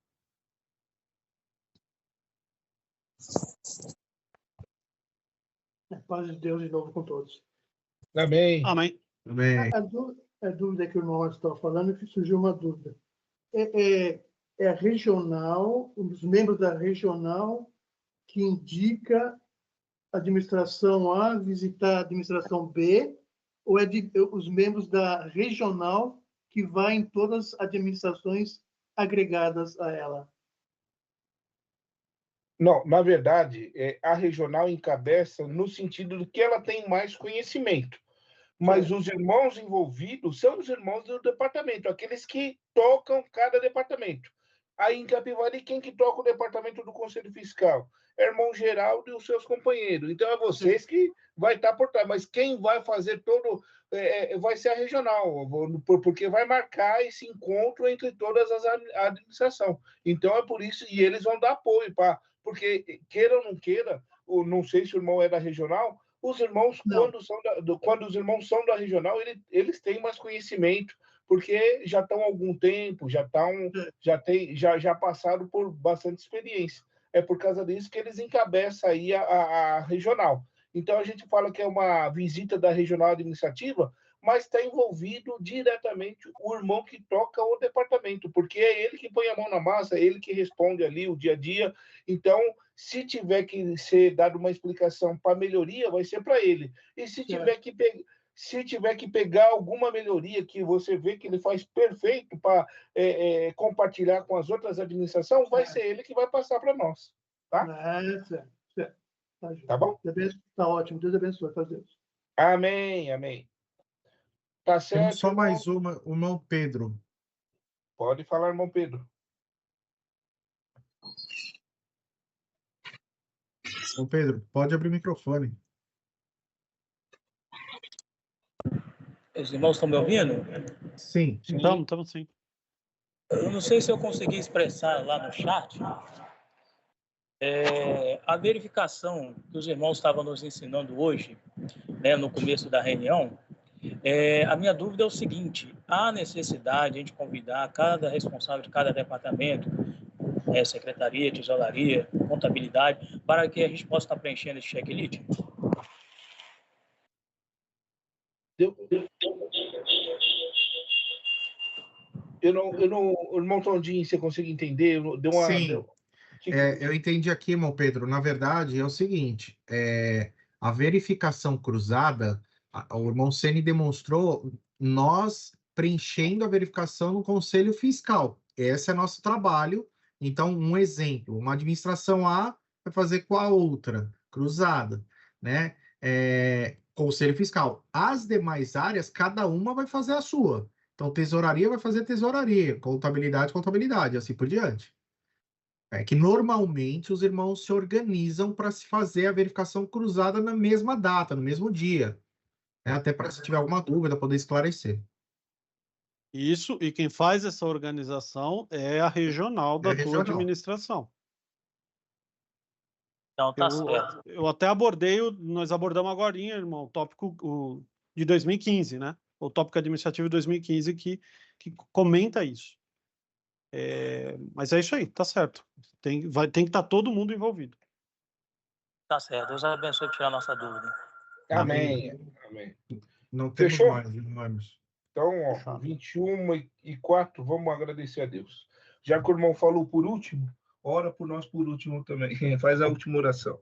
Paz de Deus de novo com todos. Amém. Amém. Amém. A dúvida que o irmão estava falando, que surgiu uma dúvida. É a regional, os membros da regional que indica a administração A visitar a administração B, ou os membros da regional que vai em todas as administrações agregadas a ela? Não, na verdade, a regional encabeça no sentido de que ela tem mais conhecimento. Mas os irmãos envolvidos são os irmãos do departamento, aqueles que tocam cada departamento. Aí em Capivari, quem que toca o departamento do Conselho Fiscal? É o irmão Geraldo e os seus companheiros. Então é vocês que vai estar por trás. Mas quem vai fazer todo... vai ser a regional, porque vai marcar esse encontro entre todas as administrações. Então é por isso, e eles vão dar apoio, porque queira ou não queira, não sei se o irmão é da regional, os irmãos, quando os irmãos são da regional, eles têm mais conhecimento, porque já estão há algum tempo, já passaram por bastante experiência. É por causa disso que eles encabeçam aí a regional. Então, a gente fala que é uma visita da regional administrativa, mas está envolvido diretamente o irmão que toca o departamento, porque é ele que põe a mão na massa, é ele que responde ali o dia a dia. Então, se tiver que ser dada uma explicação para melhoria, vai ser para ele. E se tiver que pegar alguma melhoria que você vê que ele faz perfeito para compartilhar com as outras administrações, vai ser ele que vai passar para nós. Tá? Certo. Tá bom? Tá ótimo. Deus abençoe. Fazer isso. Amém, amém. Tá certo. Temos só mais uma, o irmão Pedro. Pode falar, irmão Pedro. Ô Pedro, pode abrir o microfone. Os irmãos estão me ouvindo? Sim. Estamos sim. Eu não sei se eu consegui expressar lá no chat a verificação que os irmãos estavam nos ensinando hoje, né, no começo da reunião. A minha dúvida é o seguinte: há necessidade de a gente convidar cada responsável de cada departamento, secretaria, tesouraria, contabilidade, para que a gente possa estar preenchendo esse checklist? Irmão Tondinho, você consegue entender? Sim. Eu entendi aqui, irmão Pedro. Na verdade, é o seguinte: a verificação cruzada, o irmão Ceni demonstrou nós preenchendo a verificação no Conselho Fiscal. Esse é nosso trabalho. Então, um exemplo: uma administração A vai fazer com a outra, cruzada, né? Conselho Fiscal. As demais áreas, cada uma vai fazer a sua. Então, tesouraria vai fazer tesouraria, contabilidade, assim por diante. É que normalmente os irmãos se organizam para se fazer a verificação cruzada na mesma data, no mesmo dia. Até para, se tiver alguma dúvida, poder esclarecer. Isso, e quem faz essa organização é a regional da tua administração. Então, tá certo. Eu até nós abordamos agora, irmão, o tópico de 2015, né? O tópico administrativo de 2015 que comenta isso. Mas é isso aí, tá certo. Tem que estar todo mundo envolvido. Tá certo. Deus abençoe e tirar a nossa dúvida. Amém. Não temos Fechou? mais, irmãos. Então, 21h04, vamos agradecer a Deus. Já que o irmão falou por último, ora por nós por último também. Faz a última oração.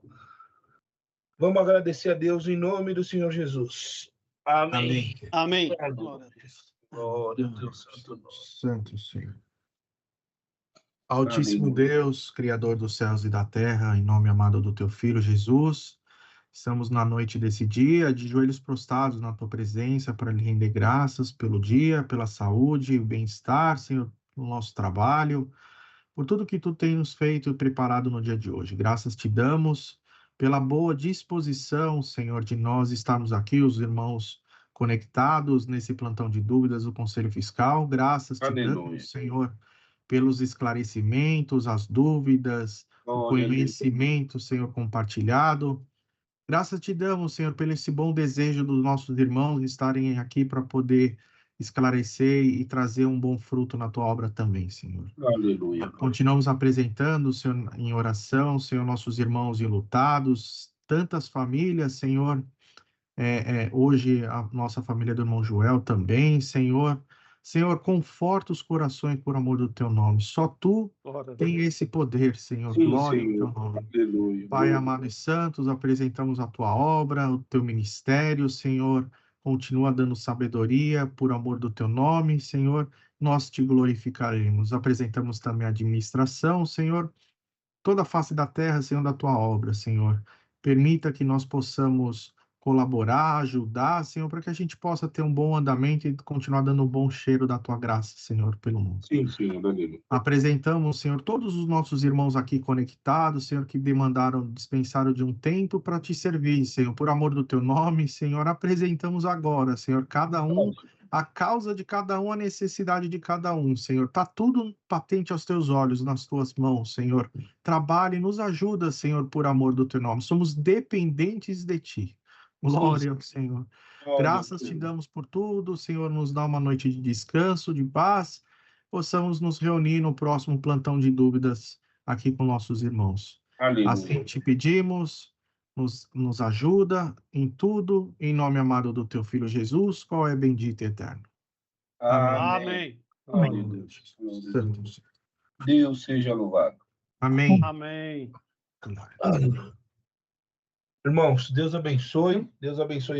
Vamos agradecer a Deus em nome do Senhor Jesus. Amém. Amém. Glória a Deus, Santo Senhor. Altíssimo Deus, Criador dos céus e da terra, em nome amado do teu Filho Jesus, estamos na noite desse dia, de joelhos prostrados na tua presença, para lhe render graças pelo dia, pela saúde, o bem-estar, Senhor, no nosso trabalho, por tudo que tu tens nos feito e preparado no dia de hoje. Graças te damos pela boa disposição, Senhor, de nós estarmos aqui, os irmãos conectados nesse plantão de dúvidas do Conselho Fiscal. Graças te damos, Senhor, pelos esclarecimentos, as dúvidas, o conhecimento, Senhor, compartilhado. Graças te damos, Senhor, pelo esse bom desejo dos nossos irmãos estarem aqui para poder esclarecer e trazer um bom fruto na tua obra também, Senhor. Aleluia. Continuamos apresentando, Senhor, em oração, Senhor, nossos irmãos enlutados, tantas famílias, Senhor, hoje a nossa família do irmão Joel também, Senhor. Senhor, conforta os corações por amor do teu nome. Só tu tem esse poder, Senhor. Sim, glória Senhor. ao teu nome. Aleluia. Pai amado e santos, apresentamos a tua obra, o teu ministério, Senhor. Continua dando sabedoria por amor do teu nome, Senhor. Nós te glorificaremos. Apresentamos também a administração, Senhor. Toda a face da terra, Senhor, da tua obra, Senhor. Permita que nós possamos colaborar, ajudar, Senhor, para que a gente possa ter um bom andamento e continuar dando um bom cheiro da tua graça, Senhor, pelo mundo. Sim, Senhor, Danilo. Apresentamos, Senhor, todos os nossos irmãos aqui conectados, Senhor, que dispensaram de um tempo para te servir, Senhor, por amor do teu nome, Senhor, apresentamos agora, Senhor, cada um, a causa de cada um, a necessidade de cada um, Senhor. Está tudo patente aos teus olhos, nas tuas mãos, Senhor. Trabalhe e nos ajuda, Senhor, por amor do teu nome. Somos dependentes de ti. Glória ao Senhor. Graças te damos por tudo, Senhor, nos dá uma noite de descanso, de paz, possamos nos reunir no próximo plantão de dúvidas aqui com nossos irmãos. Aleluia. Assim te pedimos, nos ajuda em tudo, em nome amado do teu Filho Jesus, qual é bendito e eterno. Amém. Glória a Deus. Deus seja louvado. Amém. Amém. Irmãos, Deus abençoe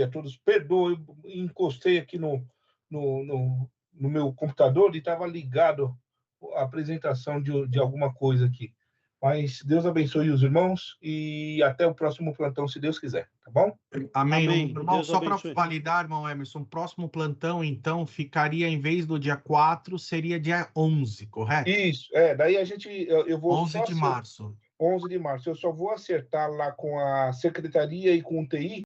a todos. Perdoe, eu encostei aqui no meu computador e estava ligado a apresentação de alguma coisa aqui. Mas Deus abençoe os irmãos e até o próximo plantão, se Deus quiser, tá bom? Amém. Amém. Irmão, Deus só para abençoe. validar, irmão Emerson, o próximo plantão, então, ficaria, em vez do dia 4, seria dia 11, correto? Isso, daí eu vou 11 de março. 11 de março. Eu só vou acertar lá com a secretaria e com o TI